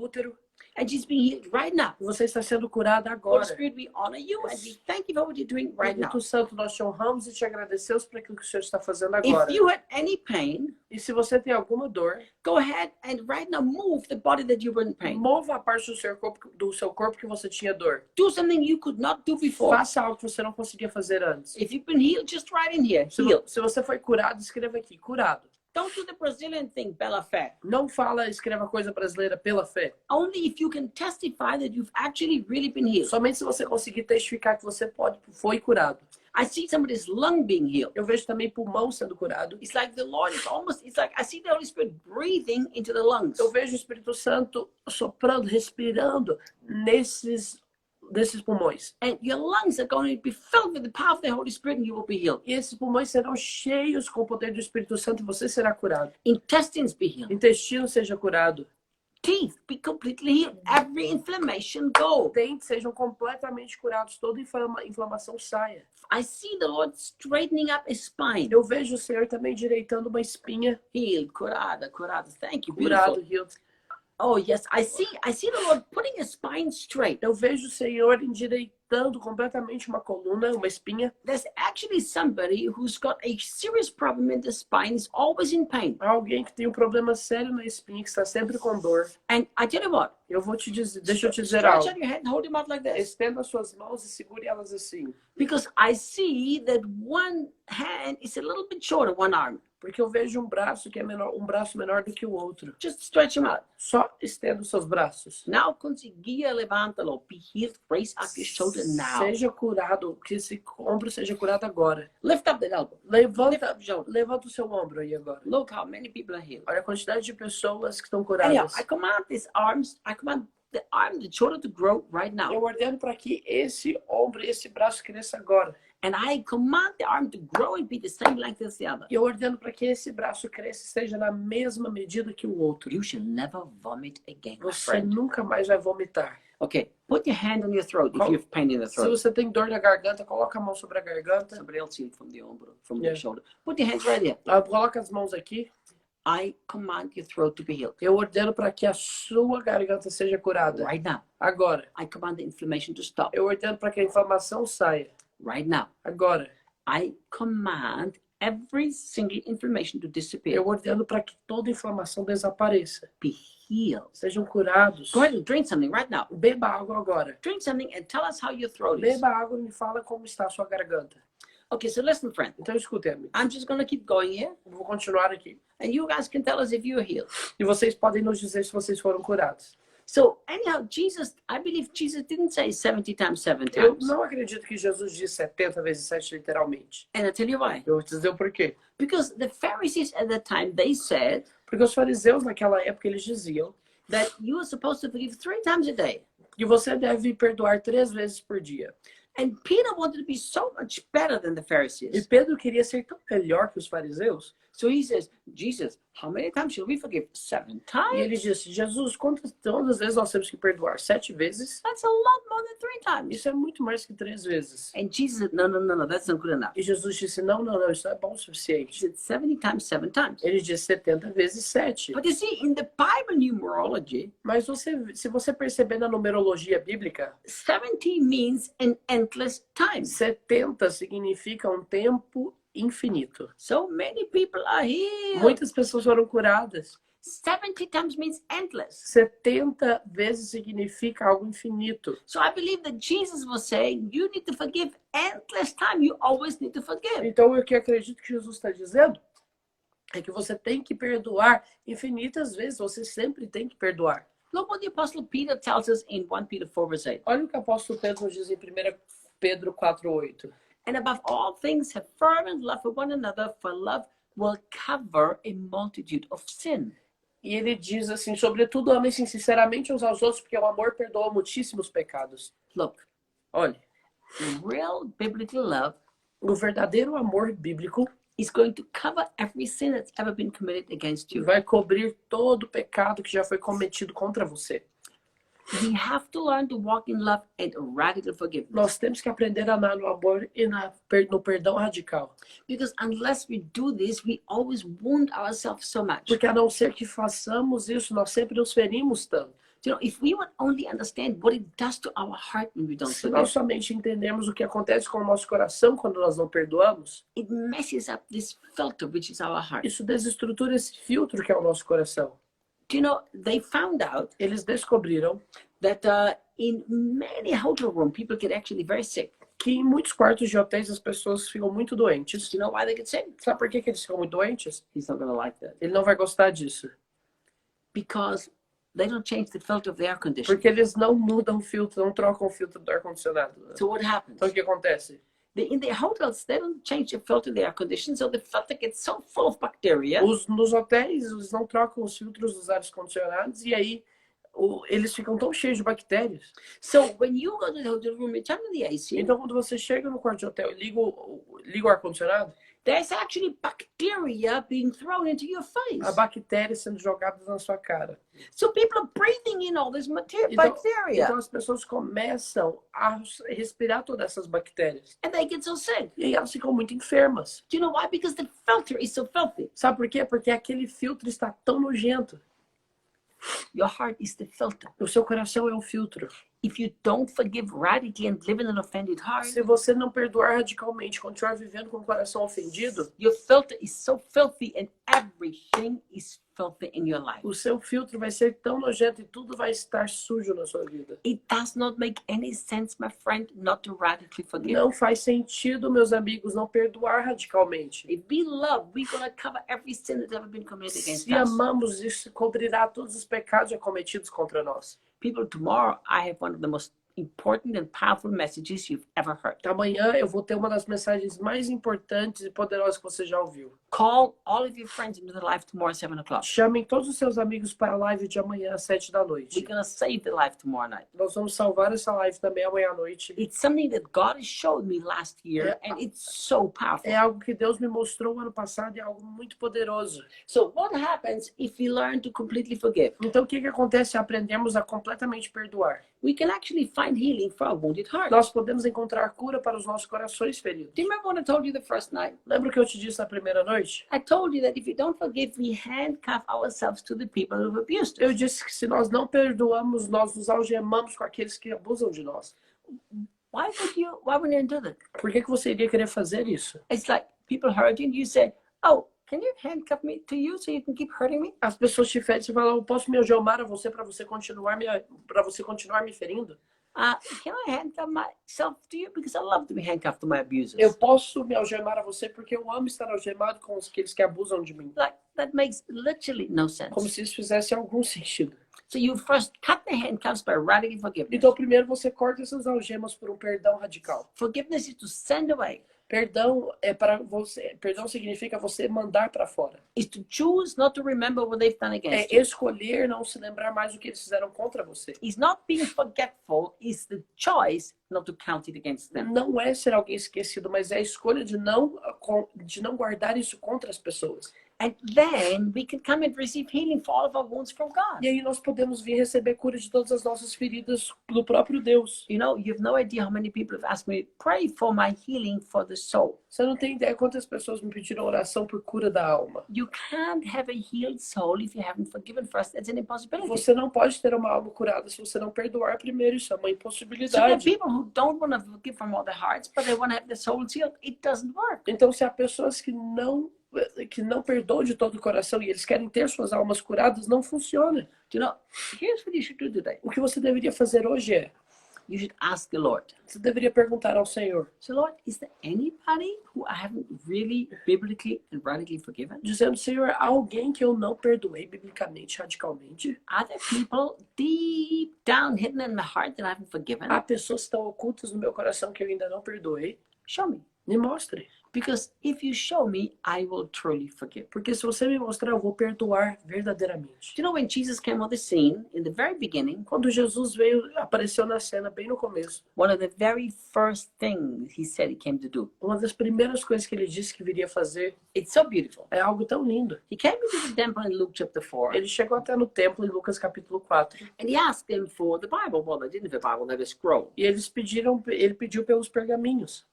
útero. And she's being healed right now. Você está sendo curada Holy agora. Spirit, we honor you and we thank you for what you're doing right now. Espírito Santo, nós te honramos e te agradecemos por aquilo que o Senhor está fazendo agora. If you had any pain, E se você tem alguma dor, go ahead and right now move the body that you were in pain. mova a parte do seu corpo que você tinha dor. Do something you could not do before. Faça algo que você não conseguia fazer antes. If you've been healed, just write in here, healed. Se você foi curado, escreva aqui, curado. Don't do the Brazilian thing, Bella fé. Não fala, escreva coisa brasileira pela fé. Only if you can testify that you've actually really been healed. Somente se você conseguir testificar que você foi curado. I see somebody's lung being healed. Eu vejo também pulmão sendo curado. It's like the Lord is almost, it's like I see the Holy Spirit breathing into the lungs. Eu vejo o Espírito Santo soprando, respirando nesses pulmões. And your lungs are going to be filled with the power of the Holy Spirit and you will be healed. E esses pulmões serão cheios com o poder do Espírito Santo e você será curado. Intestines be healed. Intestino seja curado. Teeth be completely healed. Every inflammation go. Dentes sejam completamente curados. Toda inflamação saia. I see the Lord straightening up his spine. Eu vejo o Senhor também direitando uma espinha. Healed, curada, curada. Thank you, Curado, beautiful. healed. Oh yes, I see the Lord putting his spine straight. Eu vejo o Senhor endireitando completamente uma coluna, uma espinha. There's actually somebody who's got a serious problem in the spine, is always in pain. Há alguém que tem um problema sério na espinha, que está sempre com dor. And I tell you what, Eu vou te dizer, deixa eu te dizer Stretch algo. out your hand and hold him out like this. Estenda as suas mãos e segure elas assim. Because I see that one hand is a little bit short of one arm. Porque eu vejo um braço que é menor, um braço menor do que o outro. Just stretch him out. Só estenda os seus braços. Now conseguia levantá-lo. Be healed. Raise up your shoulder now. Seja curado, que esse ombro seja curado agora. Lift up that elbow. Lift Levanta, up your shoulder. levanta o seu ombro aí agora. Look how many people are healed. Olha a quantidade de pessoas que estão Anyhow, curadas. I command these arms. I command the arm, the shoulder to grow right now. Eu ordeno para que esse ombro, esse braço cresça agora. And I command the arm to grow and be the same length as the other. E eu ordeno para que esse braço cresça e esteja na mesma medida que o outro. You shall never vomit again, my Você friend. nunca mais vai vomitar. Okay, put your hand on your throat if you have pain in the Se throat. você tem dor na garganta, coloca a mão sobre a garganta. Somebody else healed from the ombro, from Yeah. the shoulder. Put your hands right here. Coloca as mãos aqui. I command your throat to be healed Eu ordeno para que a sua garganta seja curada. right now. Agora. I command the inflammation to stop Eu ordeno para que a inflamação saia. right now. Agora. I command every single inflammation to disappear. Eu ordeno para que toda inflamação desapareça. Be healed. Sejam curados. Go ahead and drink something right now. Beba água agora. Drink something and tell us how your throat is. Beba água e me fala como está a sua garganta. Okay, so listen, friend. Então escutem, amigo. I'm just going to keep going here, Eu vou continuar aqui. and you guys can tell us if you're healed. E vocês podem nos dizer se vocês foram curados. So, anyhow, I believe Jesus didn't say 70 times 7 Eu times. não acredito que Jesus disse 70 vezes 7 literalmente. And I'll tell you why. Eu vou te dizer o porquê. Because the Pharisees at that time, they said Porque os fariseus naquela época eles diziam that you are supposed to forgive 3 times a day. que você deve perdoar 3 vezes por dia. And Peter wanted to be so much better than the E Pharisees. Pedro queria ser tão melhor que os fariseus. So he says, Jesus, how many times shall we forgive? 7 E ele times? disse, Jesus, quantas vezes nós temos que perdoar? 7 vezes? That's a lot more than 3 times. Isso é muito mais que 3 vezes. And Jesus said, no, that's not good enough. E Jesus disse, não, isso não é bom o He suficiente. said 70 times 7 times. Ele disse 70 vezes 7. But you see, in the Bible numerology, Mas se você perceber na numerologia bíblica, 70 means an endless time. 70 significa um tempo infinito. So many people are healed. Muitas pessoas foram curadas. 70 times means endless. 70 vezes significa algo infinito. So I believe that Jesus was saying, you need to forgive endless time. You always need to forgive. Então, o que eu acredito que Jesus está dizendo é que você tem que perdoar infinitas vezes. Você sempre tem que perdoar. Look what the Apostle Peter tells us in 1 Peter 4 verse 8. Olha o que o apóstolo Pedro nos diz em 1 Pedro 4:8. And above all things, have fervent love for one another, for love will cover a multitude of sin. E ele diz assim, sobretudo, amem-se sinceramente uns aos outros, porque o amor perdoa muitíssimos pecados. Look, Olha, real biblical love o verdadeiro amor bíblico is going to cover every sin that's ever been committed against you. vai cobrir todo o pecado que já foi cometido contra você. We have to learn to walk in love and radical forgiveness. Nós temos que aprender a andar no amor e no perdão radical. Because unless we do this, we always wound ourselves so much. Porque a não ser que façamos isso, nós sempre nos ferimos tanto. You know, if we would only understand what it does to our heart when we don't Se nós forgive, somente entendemos o que acontece com o nosso coração quando nós não perdoamos, it messes up this filter, which is our heart. isso desestrutura esse filtro que é o nosso coração. Do you know, they found out Eles descobriram that in many hotel rooms, people get actually very sick. que em muitos quartos de hotéis as pessoas ficam muito doentes. Do you know why they get sick? Sabe por que eles ficam muito doentes? He's not going to like that. Ele não vai gostar disso. Because they don't change the filter of the air conditioner. Porque eles não mudam o filtro, não trocam o filtro do ar-condicionado. So what happens? Então o que acontece? In the hotels, they don't change the filter of the air conditioner, so the filter gets so full of bacteria. Nos hotéis, eles não trocam os filtros dos ar-condicionados e aí eles ficam tão cheios de bactérias. So when you go to the hotel room, you turn on the AC, Então, quando você chega no quarto de hotel e liga o ar-condicionado, there's actually bacteria being thrown into your face. a bactéria sendo jogada na sua cara. So people are breathing in all this bacteria, Então as pessoas começam a respirar todas essas bactérias. and they get so sick. E aí elas ficam muito enfermas. Do you know why? Because the filter is so filthy. Sabe por quê? Porque aquele filtro está tão nojento. Your heart is the filter. O seu coração é um filtro. if you don't forgive radically and live in an offended heart, Se você não perdoar radicalmente, continuar vivendo com o coração ofendido, your filter is so filthy and everything is filthy in your life. o seu filtro vai ser tão nojento e tudo vai estar sujo na sua vida. It does not make any sense, my friend, not to radically forgive. Não faz sentido, meus amigos, não perdoar radicalmente. If we love, we're going to cover every sin that's ever been committed against Se us. amamos, isso cobrirá todos os pecados já cometidos contra nós. People, tomorrow I have one of the most important and powerful messages you've ever heard. Amanhã eu vou ter uma das mensagens mais importantes e poderosas que você já ouviu. Call all of your friends into the live tomorrow at 7 o'clock. Chamem todos os seus amigos para a live de amanhã às 7 da noite. We're going to save the live tomorrow night. Nós vamos salvar essa live também amanhã à noite. It's something that God has showed me last year, and it's so powerful. É algo que Deus me mostrou ano passado e é algo muito poderoso. So what happens if we learn to completely forgive? Então o que acontece se aprendemos a completamente perdoar? We can actually find healing for a wounded heart. Nós podemos encontrar cura para os nossos corações feridos. Do you remember what I told you the first night? Lembra o que eu te disse na primeira noite? I told you that if we don't forgive, we handcuff ourselves to the people who've abused Eu us. disse que se nós não perdoamos, nós nos algemamos com aqueles que abusam de nós. Why wouldn't you do that? Por que você iria querer fazer isso? It's like people hurting you say, oh, can you handcuff me to you so you can keep hurting me? As pessoas te ferem e falam, eu posso me algemar a você para você continuar me ferindo? Can I handcuff myself to you? Because I love to be handcuffed to my abusers. Eu posso me algemar a você porque eu amo estar algemado com aqueles que abusam de mim. Like, that makes literally no Como sense. se isso fizesse algum sentido. So you first cut the handcuffs by radically forgiveness. Então, primeiro você corta essas algemas por um perdão radical. Forgiveness is to send away. Perdão é para você. Perdão significa você mandar para fora. Is to choose not to remember what they've done against É you. escolher não se lembrar mais do que eles fizeram contra você. Is not being forgetful, is the choice not to count it against them. Não é ser alguém esquecido, mas é a escolha de não guardar isso contra as pessoas. And then we can come and receive healing for all of our wounds from God. E aí nós podemos vir receber cura de todas as nossas feridas do próprio Deus. You know, you have no idea how many people have asked me, pray for my healing for the soul. Você não tem ideia quantas pessoas me pediram oração por cura da alma. You can't have a healed soul if you haven't forgiven first. That's an impossibility. Você não pode ter uma alma curada se você não perdoar primeiro. Isso é uma So there are impossibilidade. people who don't want to forgive from all their hearts, but they want to have their souls healed. It doesn't work. Então, se há pessoas que não perdoam de todo o coração e eles querem ter suas almas curadas, não funciona. You know, here's what you should do today. O que você deveria fazer hoje é, You should ask the Lord. você deveria perguntar ao Senhor, So Lord, is there anybody who I haven't really biblically and radically forgiven? dizendo, Senhor, há alguém que eu não perdoei biblicamente, radicalmente? Are there people deep down hidden in my heart that I haven't forgiven? Há pessoas que estão ocultas no meu coração que eu ainda não perdoei? Show me. Me mostre. Because if you show me, I will truly forgive. Porque se você me mostrar, eu vou perdoar verdadeiramente. Do you know when Jesus came on the scene in the very beginning, Quando Jesus apareceu na cena bem no começo, one of the very first things he said he came to do? uma das primeiras coisas que ele disse que viria fazer It's so beautiful. é algo tão lindo. He came into the temple in Luke chapter 4 Ele chegou até no templo em Lucas capítulo 4 and he asked them for the Bible. Well, they didn't have a Bible, they have a scroll. e ele pediu pelos pergaminhos.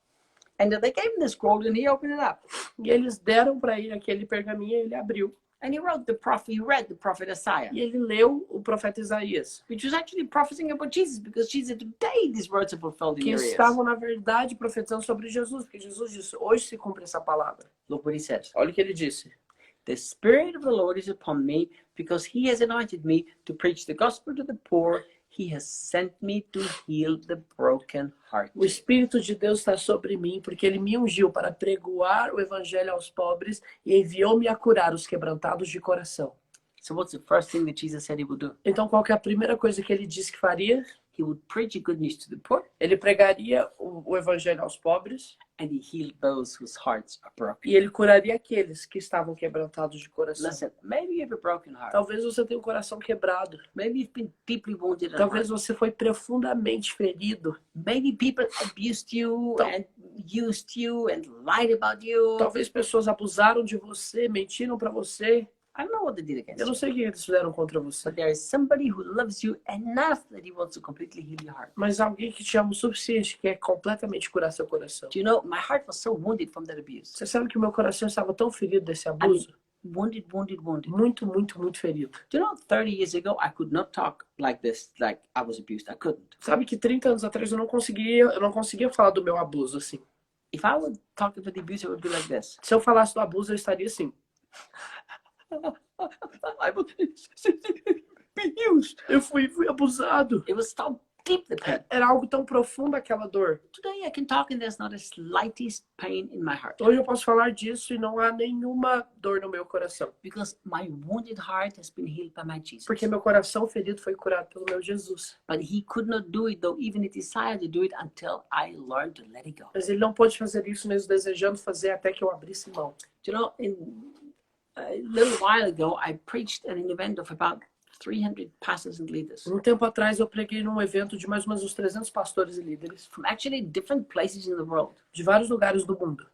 And they gave him the scroll and he opened it up. E eles deram para ele aquele pergaminho e ele abriu. And he read the prophet Isaiah, E ele leu o profeta Isaías, which was actually prophesying about Jesus, because Jesus today these words are fulfilled in que your ears. estavam, na verdade, profetizando sobre Jesus, porque Jesus disse, hoje se cumpre essa palavra. Look what he says. Olha o que ele disse. The Spirit of the Lord is upon me, because he has anointed me to preach the gospel to the poor. He has sent me to heal the broken heart. O Espírito de Deus está sobre mim, porque ele me ungiu para pregoar o evangelho aos pobres e enviou-me a curar os quebrantados de coração. So what's the first thing that Jesus said he would do? Então, qual que é a primeira coisa que ele disse que faria? He would preach the good news to the poor, Ele pregaria o evangelho aos pobres and he healed those whose hearts are broken. e ele curaria aqueles que estavam quebrantados de coração. Listen, maybe you have a broken heart. Talvez você tenha um coração quebrado. Maybe you've been deeply wounded in Talvez heart. você foi profundamente ferido. Maybe people abused you Tal- and used you and lied about you. Talvez pessoas abusaram de você, mentiram para você. I don't know what they did against Eu não you. sei o que eles fizeram contra você. But there is somebody who loves you enough that he wants to completely heal your heart. Mas alguém que te ama o suficiente, que quer completamente curar seu coração. Do you know, my heart was so wounded from that abuse. Você sabe que o meu coração estava tão ferido desse abuso? wounded, wounded, wounded. Muito, muito, muito ferido. Do you know, 30 years ago, I could not talk like this, like I was abused. I couldn't. Sabe que 30 anos atrás eu não conseguia falar do meu abuso assim. If I would talk about the abuse, it would be like this. Se eu falasse do abuso, eu estaria assim. I was abused. Eu fui abusado. It was so deep, the pain. Era algo tão profundo aquela dor. Today I can talk and there's not a slightest pain in my heart. Hoje eu posso falar disso e não há nenhuma dor no meu coração. Because my wounded heart has been healed by my Jesus. Porque meu coração ferido foi curado pelo meu Jesus. But he could not do it, though even he desired to do it, until I learned to let it go. Mas ele não pôde fazer isso mesmo desejando fazer até que eu abrisse mão. You know, a little while ago, I preached at an event of about 300 pastors and leaders Tempo atrás eu preguei num evento de mais ou menos uns 300 pastores e líderes from actually different places in the world. de vários lugares do mundo.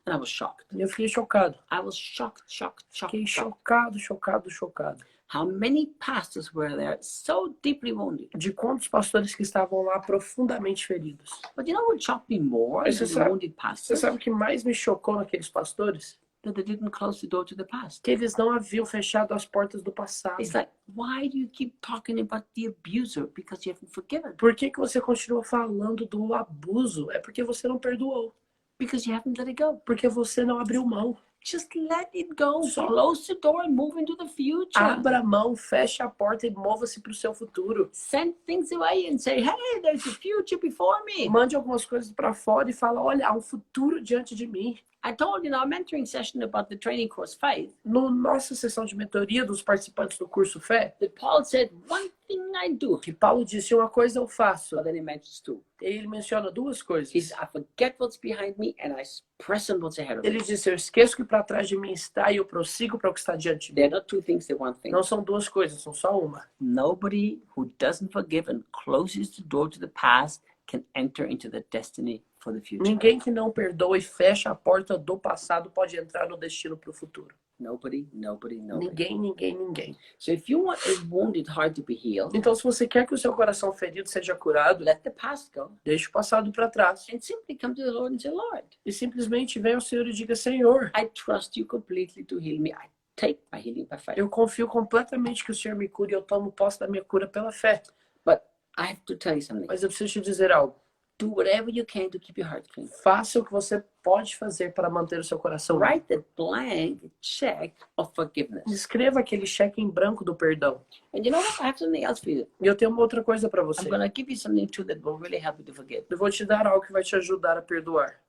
And I was shocked. E eu fiquei chocado. I was shocked. Fiquei Shocked. chocado. How many pastors were there so deeply wounded? De quantos pastores que estavam lá profundamente feridos. But you know what shocked me more Mas than você the sabe- wounded Você pastors? sabe o que mais me chocou naqueles pastores? That they didn't close the door to the past. Que eles não haviam fechado as portas do passado. It's like, why do you keep talking about the abuser? Because you haven't forgiven. Por que você continua falando do abuso? É porque você não perdoou. Because you haven't let it go. Porque você não abriu mão. Just let it go. Só- Close the door and move into the future. Abra a mão, feche a porta e mova-se para o seu futuro. Send things away and say, hey, there's a future before me. Mande algumas coisas para fora e fala, olha, há um futuro diante de mim. I told you in our mentoring session about the training course Faith No nossa sessão de mentoria dos participantes do curso Fé, that Paul said, one thing I do, que Paulo disse, uma coisa eu faço. but then he mentions two. Ele menciona duas coisas. He says, I forget what's behind me and I press on what's ahead of Ele me. disse, eu esqueço que para trás de mim está e eu prossigo para o que está diante de mim. They're not two things, they're one thing. Não são duas coisas, são só uma. Nobody who doesn't forgive and closes the door to the past can enter into the destiny for the future. Ninguém que não perdoa e fecha a porta do passado pode entrar no destino para o futuro. Nobody. Ninguém. So if you want a wounded heart to be healed, Então, se você quer que o seu coração ferido seja curado, let the past go deixe o passado para trás. and simply come to the Lord and say, Lord, E simplesmente venha ao Senhor e diga, Senhor, I trust you completely to heal me. I take my healing by faith. eu confio completamente que o Senhor me cure e eu tomo posse da minha cura pela fé. But I have to tell you something. Mas eu preciso te dizer algo. Do whatever you can to keep your heart clean. Faça o que você pode fazer para manter o seu coração limpo. Write the blank check of forgiveness. Escreva aquele cheque em branco do perdão. And you know what? I have something else for you. E eu tenho uma outra coisa para você. I'm going to give you something too that will really help you to forgive. Eu vou te dar algo que vai te ajudar a perdoar.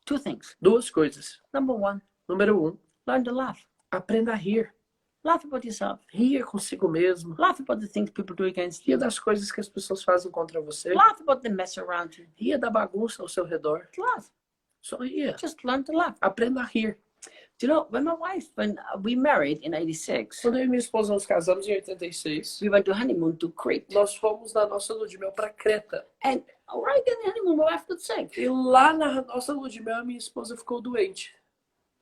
Two things. Duas coisas. Number one, Número 1, learn to laugh. aprenda a rir. Laugh about yourself. Ria consigo mesmo. Laugh about the things people do against Ria you. das coisas que as pessoas fazem contra você. Laugh about the mess around you. Ria da bagunça ao seu redor. Laugh. Só ria. Just learn to laugh. Aprenda a rir. Do you know, when we married in 86, Quando eu e minha esposa nos casamos em 86, we went to honeymoon to Crete. nós fomos na nossa lua de mel para Creta. And right in the honeymoon, my wife got sick. E lá na nossa lua de mel, a minha esposa ficou doente.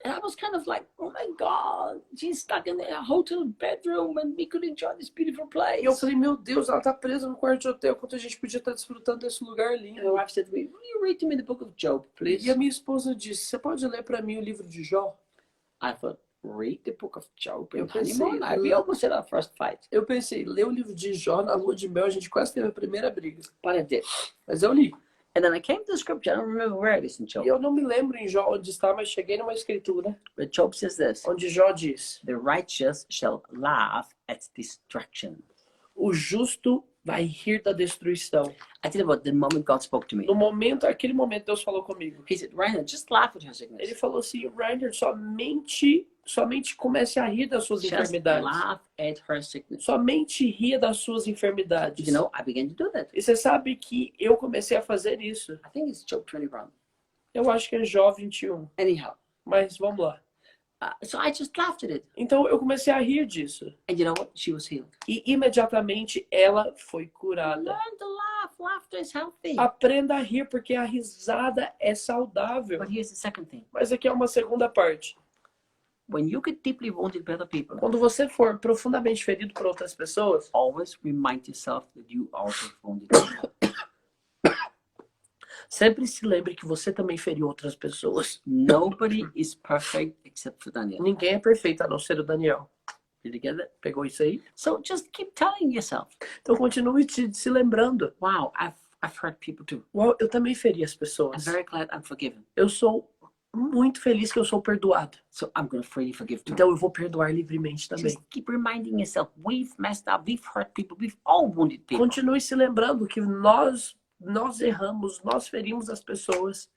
And I was kind of like, oh my God, she's stuck in a hotel bedroom and we could enjoy this beautiful place. E eu falei, meu Deus, ela tá presa no quarto de hotel, quanto a gente podia estar desfrutando desse lugar And my lindo. wife said to me, will you read to me the book of Job, please? E a minha esposa disse, você pode ler para mim o livro de Jó? I thought, read the book of Job in Eu pensei, honeymoon? We almost had our first fight. Eu pensei, ler o livro de Jó na lua de mel, a gente quase teve a primeira briga. But I did. Mas eu li. And then I came to the scripture. I don't remember where it is in Job. E eu não me lembro em Jó onde está, mas cheguei numa escritura But Job says this, onde Jó diz, the righteous shall laugh at destruction. o justo vai rir da destruição. I tell you what, the moment God spoke to me, No momento, aquele momento, Deus falou comigo. he said, Reinhard, just laugh at your Ele sickness. falou assim, Reiner, somente comece a rir das suas Just enfermidades. laugh at her sickness. Somente ria das suas enfermidades. You know, I began to do that. E você sabe que eu comecei a fazer isso. I think it's Job 21. Eu acho que é Jó 21. Anyhow, Mas vamos lá. so I just laughed at it. Então eu comecei a rir disso. And you know what? She was healed. E imediatamente ela foi curada. Learn to laugh. Laughter is healthy. Aprenda a rir porque a risada é saudável. But here's the second thing. Mas aqui é uma segunda parte. When you get deeply wounded by other people, Quando você for profundamente ferido por outras pessoas, always remind yourself that you also wounded. Sempre se lembre que você também feriu outras pessoas. Nobody is perfect except for Daniel. Ninguém é perfeito a não ser o Daniel. Did you get it? Pegou isso aí? So just keep telling yourself, Então continue se lembrando. wow, I've hurt people too. Uau, eu também feri as I'm pessoas. very glad I'm forgiven. Eu sou muito feliz que eu sou perdoado. So I'm going to freely forgive too. Então eu vou perdoar livremente também. Just keep reminding yourself, we've messed up, we've hurt people, we've all wounded people. Continue se lembrando que nós erramos, nós ferimos as pessoas.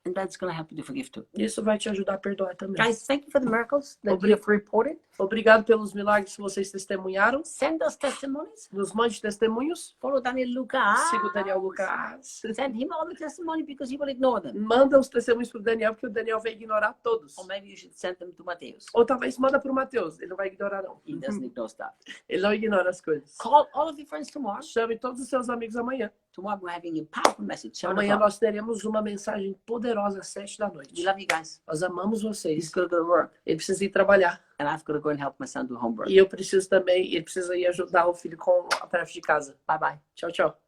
And that's going to help you to forgive too. Isso vai te ajudar a perdoar também. Guys, thank you for the miracles that you have reported. Obrigado pelos milagres que vocês testemunharam. Send us testimonies. Nos mande testemunhos. Follow Daniel Lucas. Siga o Daniel Lucas. Send him all the testimony because he will ignore them. Manda os testemunhos pro Daniel, porque o Daniel vai ignorar todos. Or maybe you should send them to Mateus. Ou talvez manda pro Mateus. Ele não vai ignorar, não. He doesn't ignore stuff. Ele não ignora as coisas. Call all of your friends tomorrow. Chame todos os seus amigos amanhã. Tomorrow we're having a powerful message. 7 Amanhã o'clock. nós teremos uma mensagem poderosa às 7 da We noite. love you guys. Nós amamos He's vocês. going to go to work. Ele precisa ir trabalhar. And I've got to go and help my son do homework. E eu preciso também, ele precisa ir ajudar o filho com a tarefa de casa. Bye bye. Tchau, tchau.